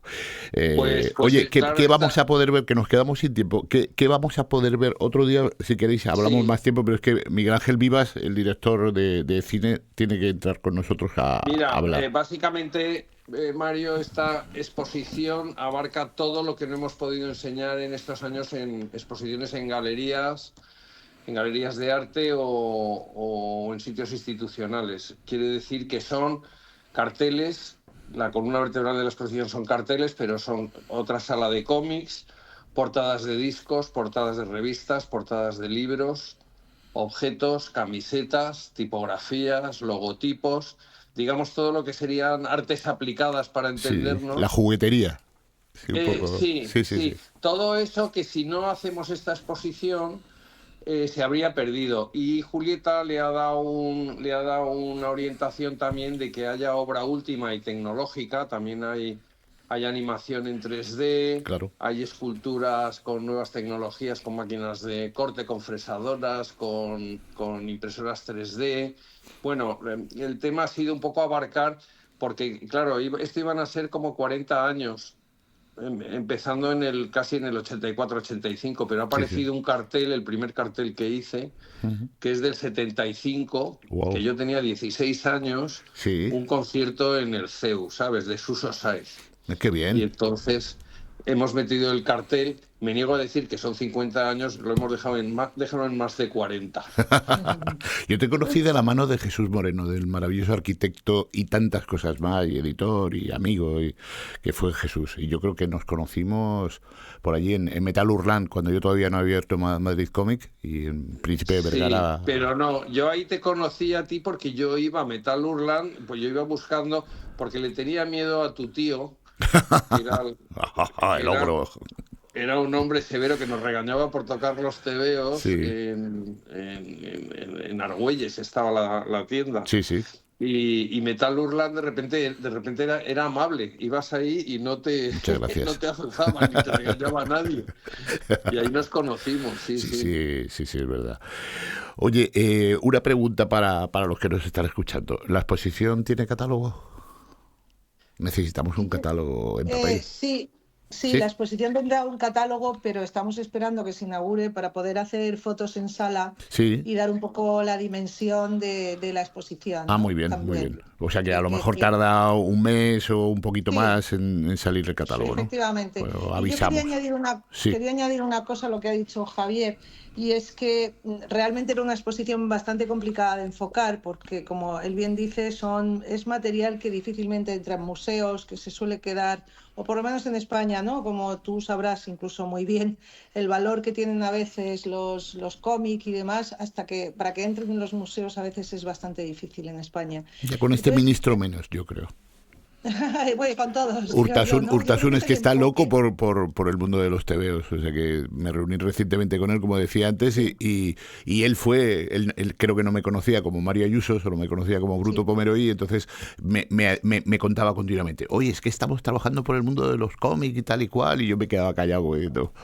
Oye, ¿qué vamos a poder ver? Que nos quedamos sin tiempo. ¿Qué vamos a poder ver? Otro día, si queréis, hablamos más tiempo, pero es que Miguel Ángel Vivas, el director de cine, tiene que entrar con nosotros a hablar. Básicamente, Mario, esta exposición abarca todo lo que no hemos podido enseñar en estos años en exposiciones en galerías de arte o en sitios institucionales. Quiere decir que son carteles, la columna vertebral de la exposición son carteles, pero son otra sala de cómics, portadas de discos, portadas de revistas, portadas de libros, objetos, camisetas, tipografías, logotipos, digamos todo lo que serían artes aplicadas para entendernos. Sí, la juguetería. Sí, un poco. Sí. Todo eso que si no hacemos esta exposición se habría perdido. Y Julieta le ha dado una orientación también de que haya obra última y tecnológica. También hay animación en 3D, claro. Hay esculturas con nuevas tecnologías, con máquinas de corte, con fresadoras, con impresoras 3D. Bueno, el tema ha sido un poco abarcar, porque claro, esto iban a ser como 40 años, empezando casi en el 84-85, pero ha aparecido un cartel, el primer cartel que hice, que es del 75, que yo tenía 16 años, un concierto en el CEU, ¿sabes?, de Suso Sáez. Qué bien. Y entonces hemos metido el cartel, me niego a decir que son 50 años, lo hemos dejado en más de 40. Yo te conocí de la mano de Jesús Moreno, del maravilloso arquitecto y tantas cosas más, y editor y amigo, que fue Jesús. Y yo creo que nos conocimos por allí en Metal Urland, cuando yo todavía no había abierto Madrid Comics, y en Príncipe de Vergara. Sí, pero no, yo ahí te conocí a ti porque yo iba a Metal Urland, pues yo iba buscando, porque le tenía miedo a tu tío. Era un hombre severo que nos regañaba por tocar los tebeos. En Argüelles estaba la tienda. Y Metal Urland de repente era amable. Ibas ahí y no te azuzaban ni te regañaba a nadie. Y ahí nos conocimos. Sí, es verdad. Oye, una pregunta para los que nos están escuchando. ¿La exposición tiene catálogo? Necesitamos un catálogo en papel. Sí, la exposición tendrá un catálogo, pero estamos esperando que se inaugure para poder hacer fotos en sala y dar un poco la dimensión de la exposición. Muy bien, también. Muy bien. O sea que a lo mejor tarda un mes o un poquito más en salir el catálogo, ¿no? Efectivamente. Bueno, avisamos. Yo quería añadir una cosa a lo que ha dicho Javier, y es que realmente era una exposición bastante complicada de enfocar, porque como él bien dice, es material que difícilmente entra en museos, que se suele quedar, o por lo menos en España, ¿no? Como tú sabrás incluso muy bien, el valor que tienen a veces los cómics y demás, para que entren en los museos a veces es bastante difícil en España. Ya con este ministro menos, yo creo. Bueno, con todos. Urtasun es que está loco por el mundo de los tebeos. O sea que me reuní recientemente con él, como decía antes, y él creo que no me conocía como Mario Ayuso, solo me conocía como Bruto Pomeroy, y entonces me contaba continuamente, oye, es que estamos trabajando por el mundo de los cómics y tal y cual, y yo me quedaba callado.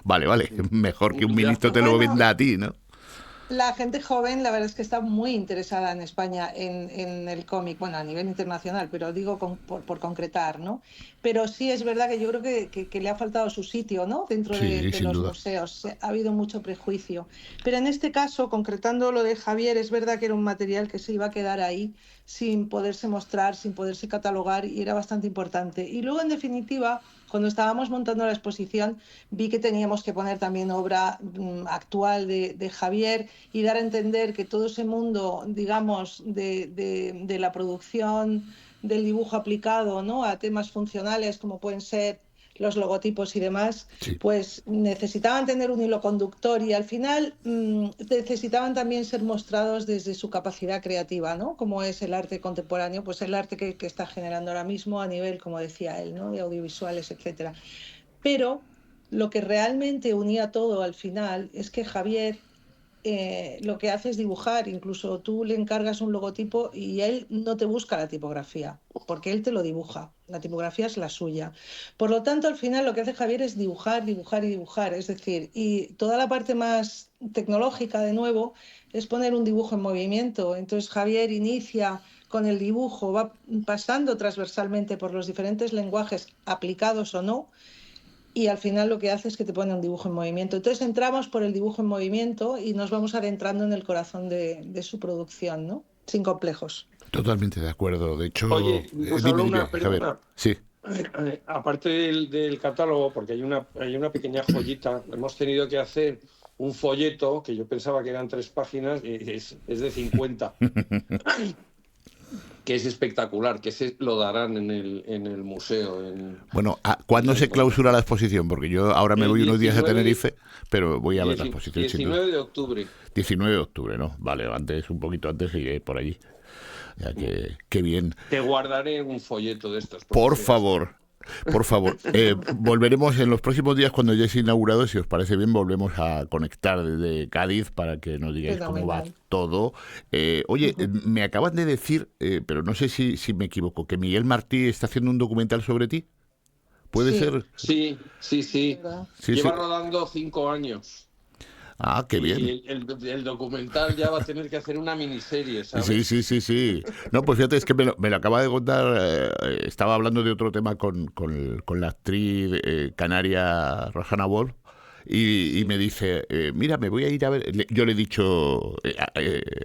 Vale, mejor que un ministro te lo venda a ti, ¿no? la gente joven, la verdad es que está muy interesada en España en el cómic, bueno, a nivel internacional, pero digo por concretar, ¿no? Pero sí es verdad que yo creo que le ha faltado su sitio, ¿no? Dentro Sí, de sin los duda. museos. Ha habido mucho prejuicio. Pero en este caso, concretando lo de Javier, es verdad que era un material que se iba a quedar ahí sin poderse mostrar, sin poderse catalogar, y era bastante importante. Y luego, en definitiva, cuando estábamos montando la exposición, vi que teníamos que poner también obra actual de Javier y dar a entender que todo ese mundo, digamos, de la producción del dibujo aplicado, ¿no?, a temas funcionales como pueden ser los logotipos y demás, Sí. pues necesitaban tener un hilo conductor y al final necesitaban también ser mostrados desde su capacidad creativa, ¿no? Como es el arte contemporáneo, pues el arte que está generando ahora mismo a nivel, como decía él, ¿no?, de audiovisuales, etcétera. Pero lo que realmente unía todo al final es que Javier lo que hace es dibujar. Incluso tú le encargas un logotipo y él no te busca la tipografía, porque él te lo dibuja. La tipografía es la suya. Por lo tanto, al final lo que hace Javier es dibujar, dibujar y dibujar. Es decir, y toda la parte más tecnológica, de nuevo, es poner un dibujo en movimiento. Entonces Javier inicia con el dibujo, va pasando transversalmente por los diferentes lenguajes, aplicados o no, y al final lo que hace es que te pone un dibujo en movimiento. Entonces entramos por el dibujo en movimiento y nos vamos adentrando en el corazón de su producción, ¿no? Sin complejos. Totalmente de acuerdo. De hecho, Oye, pues dime, solo una, Javier. perdona. Sí. Aparte del catálogo, porque hay una pequeña joyita, hemos tenido que hacer un folleto que yo pensaba que eran 3 páginas y es de 50. Que es espectacular, que ese lo darán en el museo. Bueno, ¿cuándo se clausura la exposición? Porque yo ahora me voy unos días a Tenerife, pero voy a ver la exposición. 19 de octubre. 19 de octubre, ¿no? Vale, un poquito antes iré por allí. Ya que, qué bien. Te guardaré un folleto de estos. Por favor. Volveremos en los próximos días cuando ya esté inaugurado. Si os parece bien, volvemos a conectar desde Cádiz para que nos digáis cómo va todo. Oye, me acaban de decir, pero no sé si me equivoco, que Miguel Martí está haciendo un documental sobre ti. ¿Puede ser? Sí. Lleva rodando 5 años. Ah, qué bien. Y el documental ya va a tener que hacer una miniserie, ¿sabes? Sí. No, pues fíjate, es que me lo acaba de contar. Estaba hablando de otro tema con la actriz canaria Rosana Wolf. Y me dice, mira, me voy a ir a ver. Yo le he dicho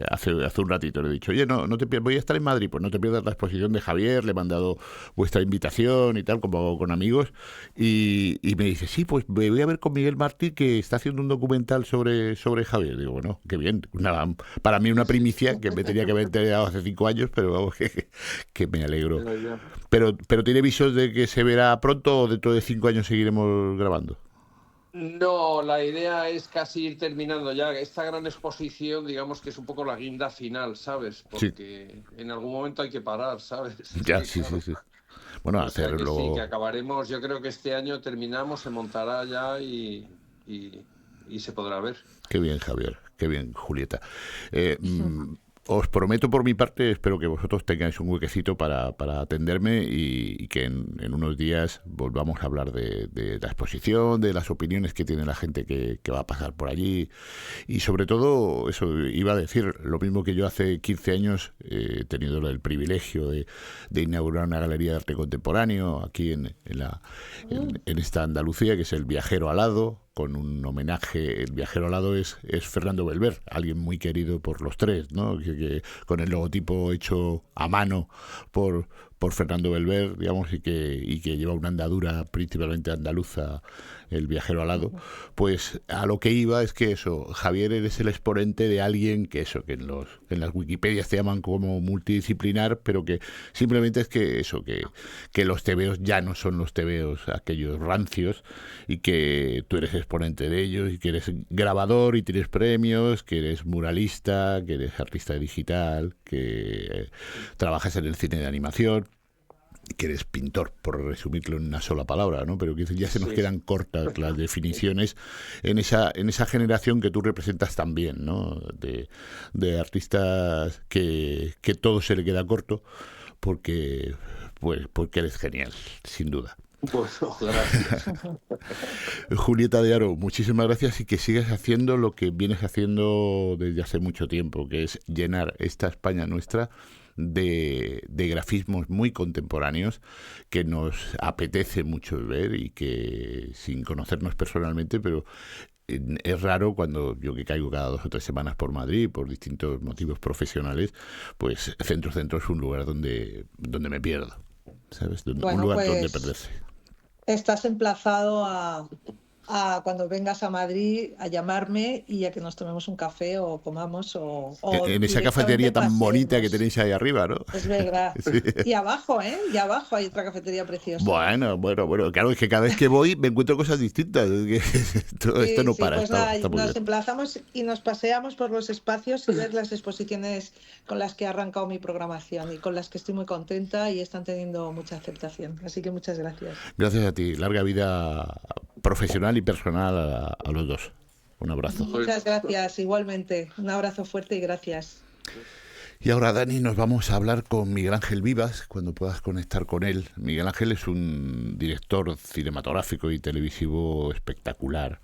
hace un ratito, le he dicho, oye, no te voy a estar en Madrid, pues no te pierdas la exposición de Javier, le he mandado vuestra invitación y tal, como con amigos. Y me dice, sí, pues me voy a ver con Miguel Martí, que está haciendo un documental sobre Javier. Digo, bueno, qué bien. Para mí una primicia que me tenía que haber enterado hace 5 años, pero vamos, que me alegro. Pero ¿tiene visos de que se verá pronto o dentro de 5 años seguiremos grabando? No, la idea es casi ir terminando ya esta gran exposición, digamos que es un poco la guinda final, ¿sabes? Porque en algún momento hay que parar, ¿sabes? Ya, sí. Bueno, hacerlo. Sí, que acabaremos, yo creo que este año terminamos, se montará ya y se podrá ver. Qué bien, Javier, qué bien, Julieta. Os prometo por mi parte, espero que vosotros tengáis un huequecito para atenderme y que en unos días volvamos a hablar de la exposición, de las opiniones que tiene la gente que va a pasar por allí y sobre todo, eso iba a decir, lo mismo que yo hace 15 años he tenido el privilegio de inaugurar una galería de arte contemporáneo aquí en esta Andalucía, que es el Viajero Alado, con un homenaje. El Viajero Alado es Fernando Belver, alguien muy querido por los tres, ¿no? Que con el logotipo hecho a mano por Fernando Belver, digamos, y que lleva una andadura principalmente andaluza, el Viajero Alado. Pues a lo que iba es que eso, Javier, eres el exponente de alguien que en las Wikipedias te llaman como multidisciplinar, pero que simplemente es que los tebeos ya no son los tebeos aquellos rancios, y que tú eres exponente de ellos, y que eres grabador y tienes premios, que eres muralista, que eres artista digital, que trabajas en el cine de animación, que eres pintor, por resumirlo en una sola palabra, ¿no? Pero que ya se nos quedan cortas las definiciones en esa generación que tú representas también, ¿no? De artistas que todo se le queda corto porque eres genial, sin duda. Bueno, gracias. Julieta de Haro, muchísimas gracias y que sigas haciendo lo que vienes haciendo desde hace mucho tiempo, que es llenar esta España nuestra de grafismos muy contemporáneos que nos apetece mucho ver y que, sin conocernos personalmente, pero es raro cuando yo, que caigo cada 2 o 3 semanas por Madrid por distintos motivos profesionales, pues Centro es un lugar donde me pierdo, ¿sabes? Un Bueno, lugar donde pues perderse. estás emplazado a cuando vengas a Madrid a llamarme y a que nos tomemos un café o comamos o En esa directamente cafetería tan bonita que paseemos. tenéis ahí arriba, ¿no? Es verdad. Sí. Y abajo, y abajo hay otra cafetería preciosa. Bueno, claro, es que cada vez que voy me encuentro cosas distintas. Es que todo esto no para, Pues está muy nos bien. emplazamos y nos paseamos por los espacios y ver las exposiciones con las que ha arrancado mi programación y con las que estoy muy contenta y están teniendo mucha aceptación. Así que muchas gracias. Gracias a ti, larga vida profesional y personal a los dos. Un abrazo. Muchas gracias, igualmente. Un abrazo fuerte y gracias. Y ahora, Dani, nos vamos a hablar con Miguel Ángel Vivas, cuando puedas conectar con él. Miguel Ángel es un director cinematográfico y televisivo espectacular,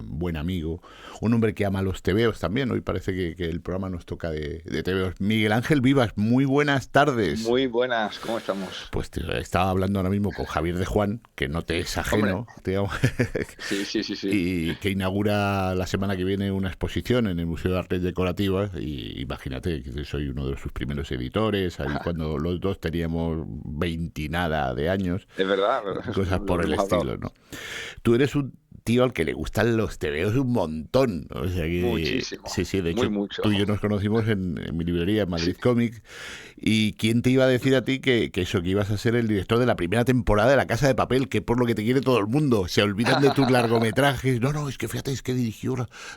buen amigo, un hombre que ama los tebeos también. Hoy parece que el programa nos toca de tebeos. Miguel Ángel Vivas, muy buenas tardes. Muy buenas, ¿cómo estamos? Pues estaba hablando ahora mismo con Javier de Juan, que no te es ajeno, digamos, Sí. y que inaugura la semana que viene una exposición en el Museo de Artes Decorativas. Y imagínate que soy uno de sus primeros editores, ahí cuando los dos teníamos 20 y nada de años. Es verdad. Cosas por el estilo, ¿no? Tú eres un tío al que le gustan los tebeos un montón. O sea que, muchísimo. Sí, de hecho, mucho. Tú y yo nos conocimos en mi librería, en Madrid Comics. ¿Y quién te iba a decir a ti que ibas a ser el director de la primera temporada de La Casa de Papel, que por lo que te quiere todo el mundo? Se olvidan de tus largometrajes. No, es que fíjate, es que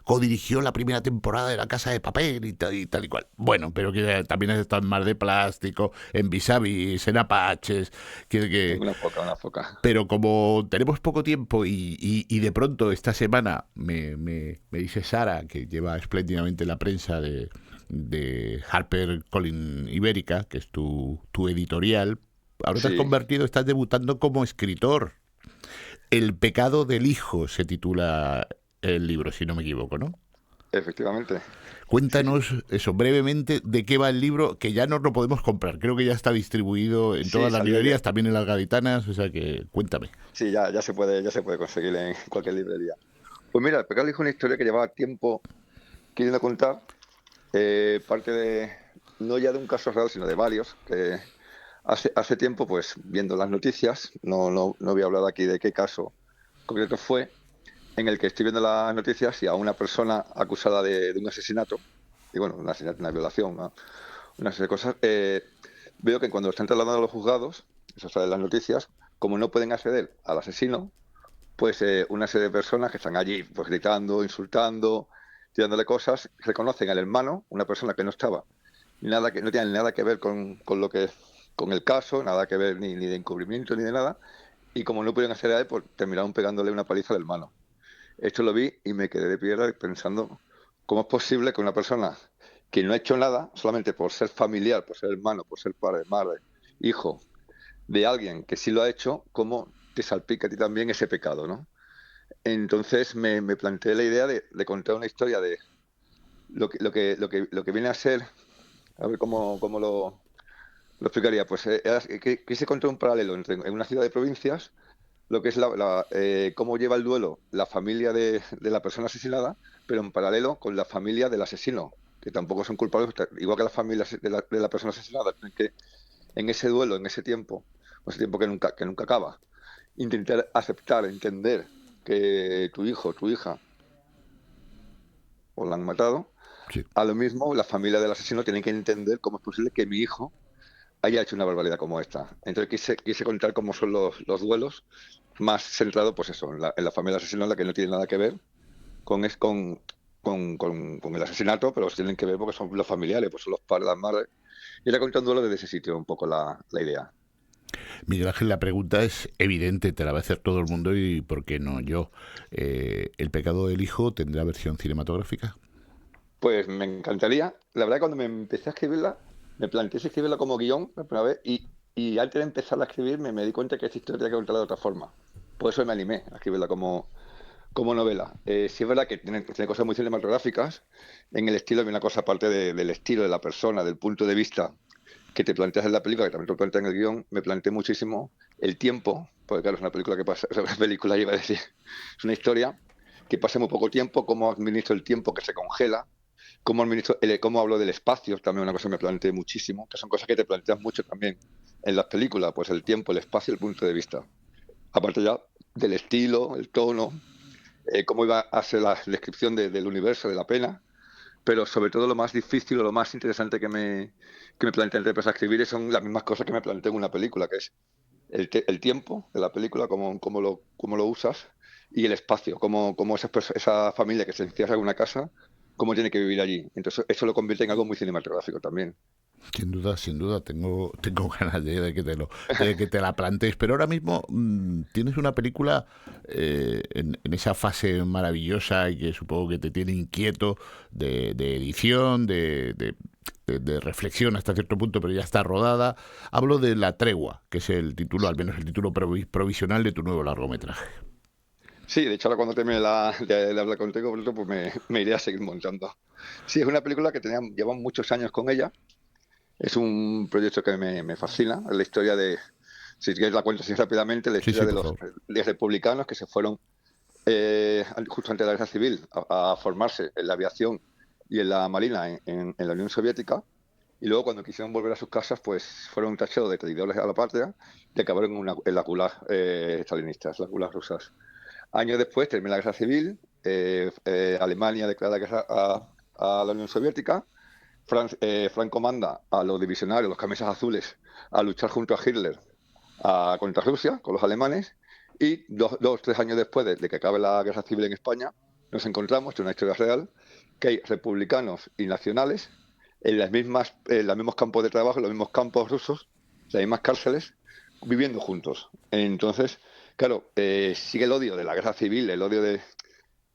codirigió la primera temporada de La Casa de Papel y tal y cual. Bueno, pero que también has estado en Mar de Plástico, en Vis a Vis, en Apaches. Una foca. Pero como tenemos poco tiempo y de pronto esta semana me dice Sara, que lleva espléndidamente la prensa de HarperCollins Ibérica, que es tu editorial, ahora te has convertido, estás debutando como escritor. El pecado del hijo se titula el libro, si no me equivoco, ¿no? Efectivamente. Cuéntanos eso brevemente, de qué va el libro, que ya no lo podemos comprar. Creo que ya está distribuido en todas las librerías, también en las gaditanas, o sea que cuéntame. Sí, ya se puede conseguir en cualquier librería. Pues mira, El pecado del hijo es una historia que llevaba tiempo queriendo contar, parte de, no ya de un caso real, sino de varios, que hace tiempo, pues viendo las noticias, no voy a hablar aquí de qué caso concreto fue, en el que estoy viendo las noticias y a una persona acusada de un asesinato, y bueno, un asesinato, una violación, ¿no? Una serie de cosas, veo que cuando están trasladando a los juzgados, eso sale en las noticias, como no pueden acceder al asesino, pues una serie de personas que están allí pues gritando, insultando, tirándole cosas, reconocen al hermano, una persona que no estaba, que no tiene nada que ver con el caso, nada que ver ni de encubrimiento ni de nada, y como no pudieron acceder a él, pues terminaron pegándole una paliza al hermano. Esto lo vi y me quedé de piedra pensando cómo es posible que una persona que no ha hecho nada, solamente por ser familiar, por ser hermano, por ser padre, madre, hijo de alguien que sí lo ha hecho, cómo te salpica a ti también ese pecado, ¿no? Entonces me planteé la idea de contar una historia de lo que viene a ser, a ver cómo lo explicaría. Pues quise contar un paralelo en una ciudad de provincias, lo que es cómo lleva el duelo la familia de la persona asesinada, pero en paralelo con la familia del asesino, que tampoco son culpables, igual que las familias de la persona asesinada, que en ese duelo, en ese tiempo que nunca acaba, intentar aceptar, entender que tu hijo, tu hija, os la han matado. Sí. A lo mismo, la familia del asesino tiene que entender cómo es posible que mi hijo haya hecho una barbaridad como esta. Entonces quise contar cómo son los duelos, más centrado pues eso, en la familia del asesino, en la que no tiene nada que ver con el asesinato, pero tienen que ver porque son los familiares, pues son los padres, las madres. Y era contar un duelo desde ese sitio un poco la idea. Miguel Ángel, la pregunta es evidente, te la va a hacer todo el mundo y ¿por qué no yo? ¿El pecado del hijo tendrá versión cinematográfica? Pues me encantaría. La verdad, cuando me empecé a escribirla, me planteé escribirla como guión la primera vez y antes de empezar a escribir me di cuenta que esta historia tenía que contarla de otra forma. Por eso me animé a escribirla como como novela. Sí es verdad que tiene cosas muy cinematográficas en el estilo, hay una cosa aparte del estilo de la persona, del punto de vista que te planteas en la película, que también te lo planteas en el guión, me planteé muchísimo el tiempo, porque claro, es una película que pasa, es una película, iba a decir, es una historia que pasa muy poco tiempo, cómo administro el tiempo que se congela, cómo hablo del espacio, también una cosa que me planteé muchísimo, que son cosas que te planteas mucho también en las películas, pues el tiempo, el espacio y el punto de vista. Aparte ya del estilo, el tono, cómo iba a ser la descripción del universo, de la pena, pero sobre todo lo más difícil o lo más interesante que me planteé antes de empezar a escribir son las mismas cosas que me planteo en una película, que es el tiempo de la película, cómo lo usas, y el espacio, cómo esa familia que se encierra en una casa, cómo tiene que vivir allí. Entonces eso lo convierte en algo muy cinematográfico también. Sin duda, tengo ganas de que te la plantees, pero ahora mismo tienes una película en esa fase maravillosa y que supongo que te tiene inquieto de edición, de reflexión hasta cierto punto, pero ya está rodada. Hablo de La Tregua, que es el título, al menos el título provisional de tu nuevo largometraje. Sí, de hecho ahora cuando termine de hablar contigo, pues me iré a seguir montando. Sí, es una película que llevamos muchos años con ella. Es un proyecto que me fascina. Es la historia si quieres la cuento así rápidamente, la Sí, historia sí, de por los favor. de republicanos que se fueron justo antes de la guerra civil a formarse en la aviación y en la marina en la Unión Soviética. Y luego cuando quisieron volver a sus casas, pues fueron tachados de traidores a la patria y acabaron en la gulag stalinistas, las gulag rusas. Años después termina la guerra civil, Alemania declara guerra a la Unión Soviética. Franco manda a los divisionarios, los camisas azules, a luchar junto a Hitler contra Rusia, con los alemanes, y 3 años después de que acabe la guerra civil en España, nos encontramos, en una historia real, que hay republicanos y nacionales en los mismos campos de trabajo, en los mismos campos rusos, en las mismas cárceles, viviendo juntos. Entonces, claro, sigue el odio de la guerra civil, el odio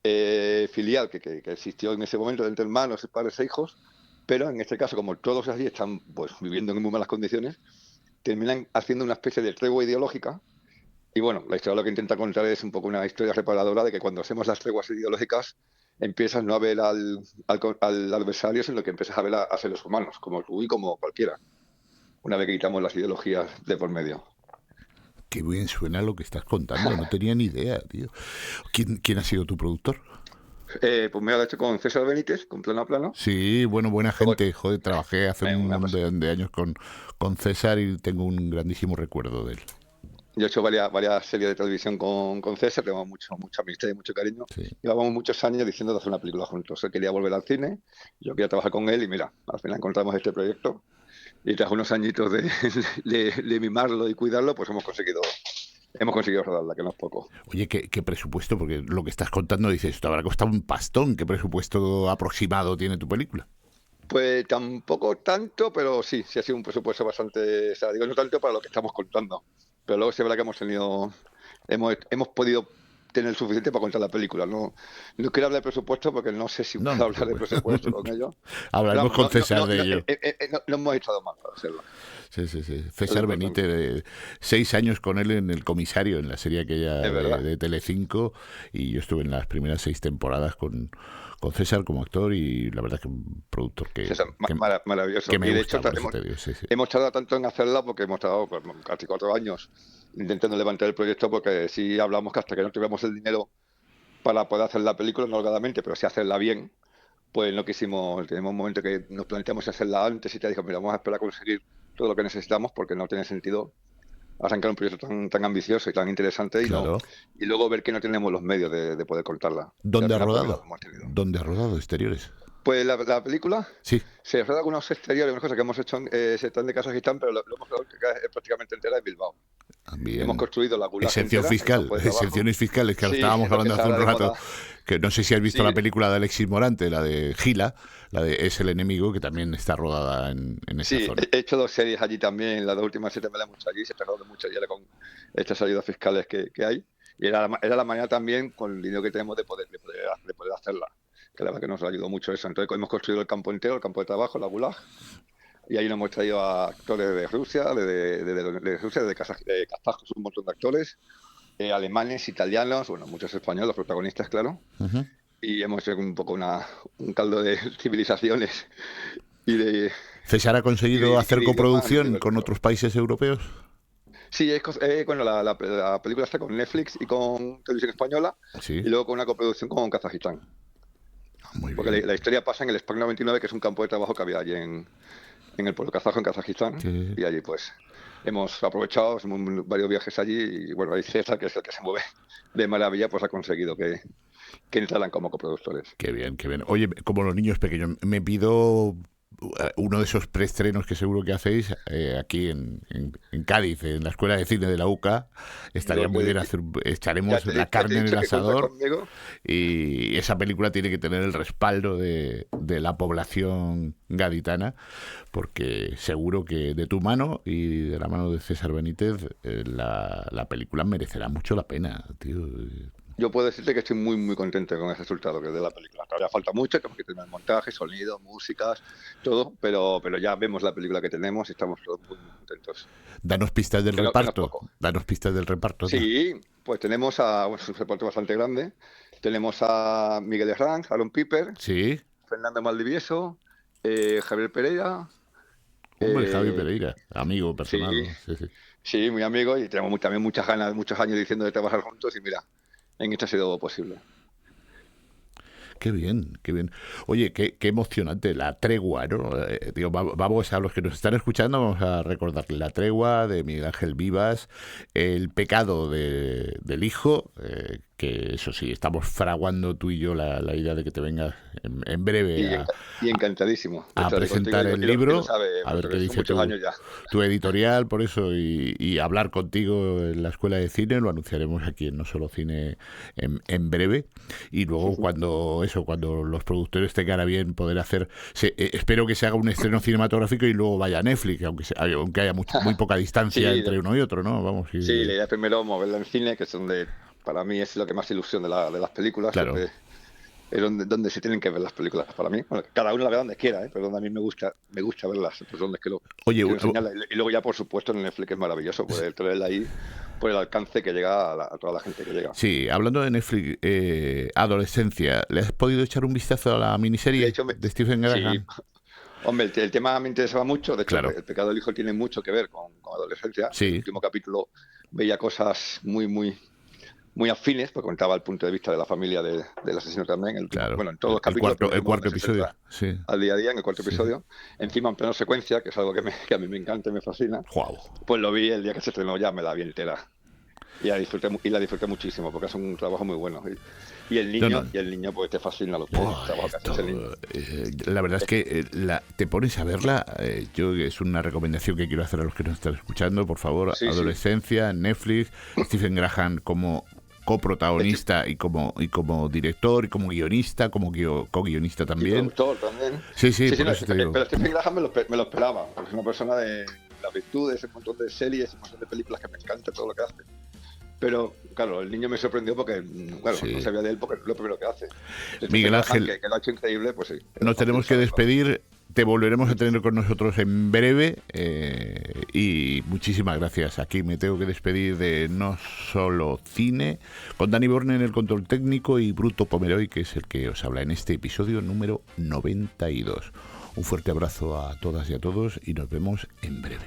filial que existió en ese momento entre hermanos, padres e hijos, pero en este caso, como todos allí están pues viviendo en muy malas condiciones, terminan haciendo una especie de tregua ideológica. Y bueno, la historia lo que intenta contar es un poco una historia reparadora de que cuando hacemos las treguas ideológicas empiezas no a ver al adversario, sino que empiezas a ver a seres humanos, como tú y como cualquiera, una vez que quitamos las ideologías de por medio. Qué bien suena lo que estás contando, no tenía ni idea, tío. ¿Quién ha sido tu productor? Pues me lo he hecho con César Benítez, con Plano a Plano. Sí, buena gente. Joder, trabajé hace un montón de años con César y tengo un grandísimo recuerdo de él. Yo he hecho varias series de televisión con César, tenemos mucha amistad y mucho cariño. Sí. Llevábamos muchos años diciendo de hacer una película juntos. Él quería volver al cine, yo quería trabajar con él y mira, al final encontramos este proyecto y tras unos añitos de mimarlo y cuidarlo, pues hemos conseguido rodarla, que no es poco. Oye, ¿qué presupuesto? Porque lo que estás contando dices, esto habrá costado un pastón. ¿Qué presupuesto aproximado tiene tu película? Pues tampoco tanto, pero sí ha sido un presupuesto bastante, o sea, digo no tanto para lo que estamos contando, pero luego sí es verdad que hemos podido tener suficiente para contar la película. No quiero hablar de presupuesto porque no sé si puedo hablar de presupuesto con ellos. Hablaremos con César de ello. No hemos echado mal para hacerlo. Sí. César Benítez, 6 años con él en El Comisario, en la serie aquella de Telecinco, y yo estuve en las primeras 6 temporadas con César como actor y la verdad que un productor maravilloso. Que me y de gusta, hecho, hemos tardado tanto en hacerla porque hemos tardado casi 4 años intentando levantar el proyecto, porque sí hablamos que hasta que no tuviéramos el dinero para poder hacer la película, no holgadamente, pero sí hacerla bien, pues no quisimos. Tenemos un momento que nos planteamos hacerla antes y te dijo, mira, vamos a esperar a conseguir todo lo que necesitamos porque no tiene sentido arrancar un proyecto tan ambicioso y tan interesante y luego ver que no tenemos los medios de poder contarla. ¿Dónde ha rodado? ¿Dónde ha rodado? ¿Exteriores? Pues la película sí se roda algunos exteriores, unas cosas que hemos hecho están de Kazajistán, pero lo hemos rodado prácticamente entera en Bilbao. También. Hemos construido la gulag exención fiscal, exenciones fiscales, que estábamos hablando hace un rato, que no sé si has visto la película de Alexis Morante, la de Gila, la de Es el enemigo, que también está rodada en esa zona. Sí, he hecho 2 series allí también, las 2 últimas 7 me las hemos hecho allí, se ha rodado mucho allí con estas salidas fiscales que hay, y era la manera también, con el dinero que tenemos, de poder hacerla, que la verdad que nos ayudó mucho eso. Entonces hemos construido el campo entero, el campo de trabajo, la gulag, y ahí nos hemos traído a actores de Rusia, de Rusia, de Kazaj, un montón de actores, alemanes, italianos, bueno, muchos españoles, los protagonistas, claro. Ujú. Y hemos hecho un poco un caldo de civilizaciones y de... ¿César ha conseguido hacer idiomas, coproducción muy con divertido. otros países europeos? Sí, bueno, la película está con Netflix y con Televisión Española, Sí. y luego con una coproducción con Kazajistán. Muy Porque bien. la historia pasa en el SPAC 99, que es un campo de trabajo que había allí en el pueblo kazajo, en Kazajistán. Sí. Y allí pues hemos aprovechado varios viajes allí, y bueno, ahí César, que es el que se mueve de maravilla, pues ha conseguido que entraran como coproductores. Qué bien, qué bien. Oye, como los niños pequeños, me pido uno de esos preestrenos que seguro que hacéis aquí en Cádiz, en la Escuela de Cine de la UCA. Estaría muy bien echaremos la carne en el asador, Conmigo. y esa película tiene que tener el respaldo de la población gaditana, porque seguro que de tu mano y de la mano de César Benítez la película merecerá mucho la pena, tío. Yo puedo decirte que estoy muy, muy contento con el resultado que de la película. Todavía falta mucho, tenemos que tener montaje, sonido, músicas, todo, pero ya vemos la película que tenemos y estamos todos muy, muy contentos. Danos pistas del Que no es reparto. poco. Danos pistas del reparto. ¿no? Sí, pues tenemos es un reparto bastante grande. Tenemos a Miguel Herranz, Aaron Piper, Sí. Fernando Maldivieso, Javier Pereira. Hombre, Javi Pereira, amigo personal. sí. ¿no? Sí, sí. Sí, muy amigo, y tenemos también muchas ganas, muchos años diciendo de trabajar juntos, y mira, en esto ha sido posible. Qué bien, qué bien. Oye, qué emocionante la tregua, ¿no? Digo, vamos a los que nos están escuchando, vamos a recordar la tregua de Miguel Ángel Vivas, el pecado del hijo, que eso sí, estamos fraguando tú y yo la idea de que te vengas en breve Y encantadísimo de a estar presentar contigo, el y lo libro, sabe, a ver qué son dice muchos años ya. tu editorial, por eso, y hablar contigo en la Escuela de Cine, lo anunciaremos aquí en No Solo Cine en breve, y luego cuando los productores tengan a bien poder hacer, espero que se haga un estreno cinematográfico y luego vaya a Netflix, aunque haya muy poca distancia Sí, entre uno y otro, ¿no? Vamos. Sí, la idea es primero moverla en cine, que es donde para mí es lo que más ilusión de las películas. Claro. Es donde se tienen que ver las películas para mí. Bueno, cada uno la ve donde quiera, pero donde a mí me gusta verlas, pues donde quiero enseñarla. Y luego ya, por supuesto, en Netflix es maravilloso poder tenerla ahí por el alcance que llega a toda la gente que llega. Sí, hablando de Netflix, adolescencia, ¿le has podido echar un vistazo a la miniserie de Stephen Graham? Sí. Hombre, el tema me interesaba mucho. De hecho, Claro. El pecado del hijo tiene mucho que ver con adolescencia. Sí. El último capítulo veía cosas muy, muy, muy afines, porque contaba el punto de vista de la familia del asesino también. Claro. Bueno, en todos los capítulos. El cuarto episodio. Sí. Al día a día, en el cuarto episodio. Encima en pleno secuencia, que es algo que a mí me encanta y me fascina. Wow. Pues lo vi el día que se estrenó, ya me la vi entera. Y la disfruté muchísimo, porque es un trabajo muy bueno. Y el niño pues te fascina lo que trabajo que hace ese niño. La verdad es que te pones a verla. Es una recomendación que quiero hacer a los que nos están escuchando. Por favor, Sí, adolescencia, Netflix, Stephen Graham como coprotagonista y como director y como guionista, como co-guionista también. Y productor también. Sí, por eso te digo. Pero Stephen Graham me lo esperaba, porque es una persona de las virtudes, un montón de series, un montón de películas que me encanta todo lo que hace. Pero, claro, el niño me sorprendió porque, no sabía de él, porque es lo primero que hace. Miguel Ángel, que lo ha hecho increíble, pues sí. Nos tenemos que despedir. Te volveremos a tener con nosotros en breve, y muchísimas gracias. Aquí me tengo que despedir de No Solo Cine, con Dani Borne en el control técnico y Bruto Pomeroy, que es el que os habla en este episodio número 92. Un fuerte abrazo a todas y a todos y nos vemos en breve.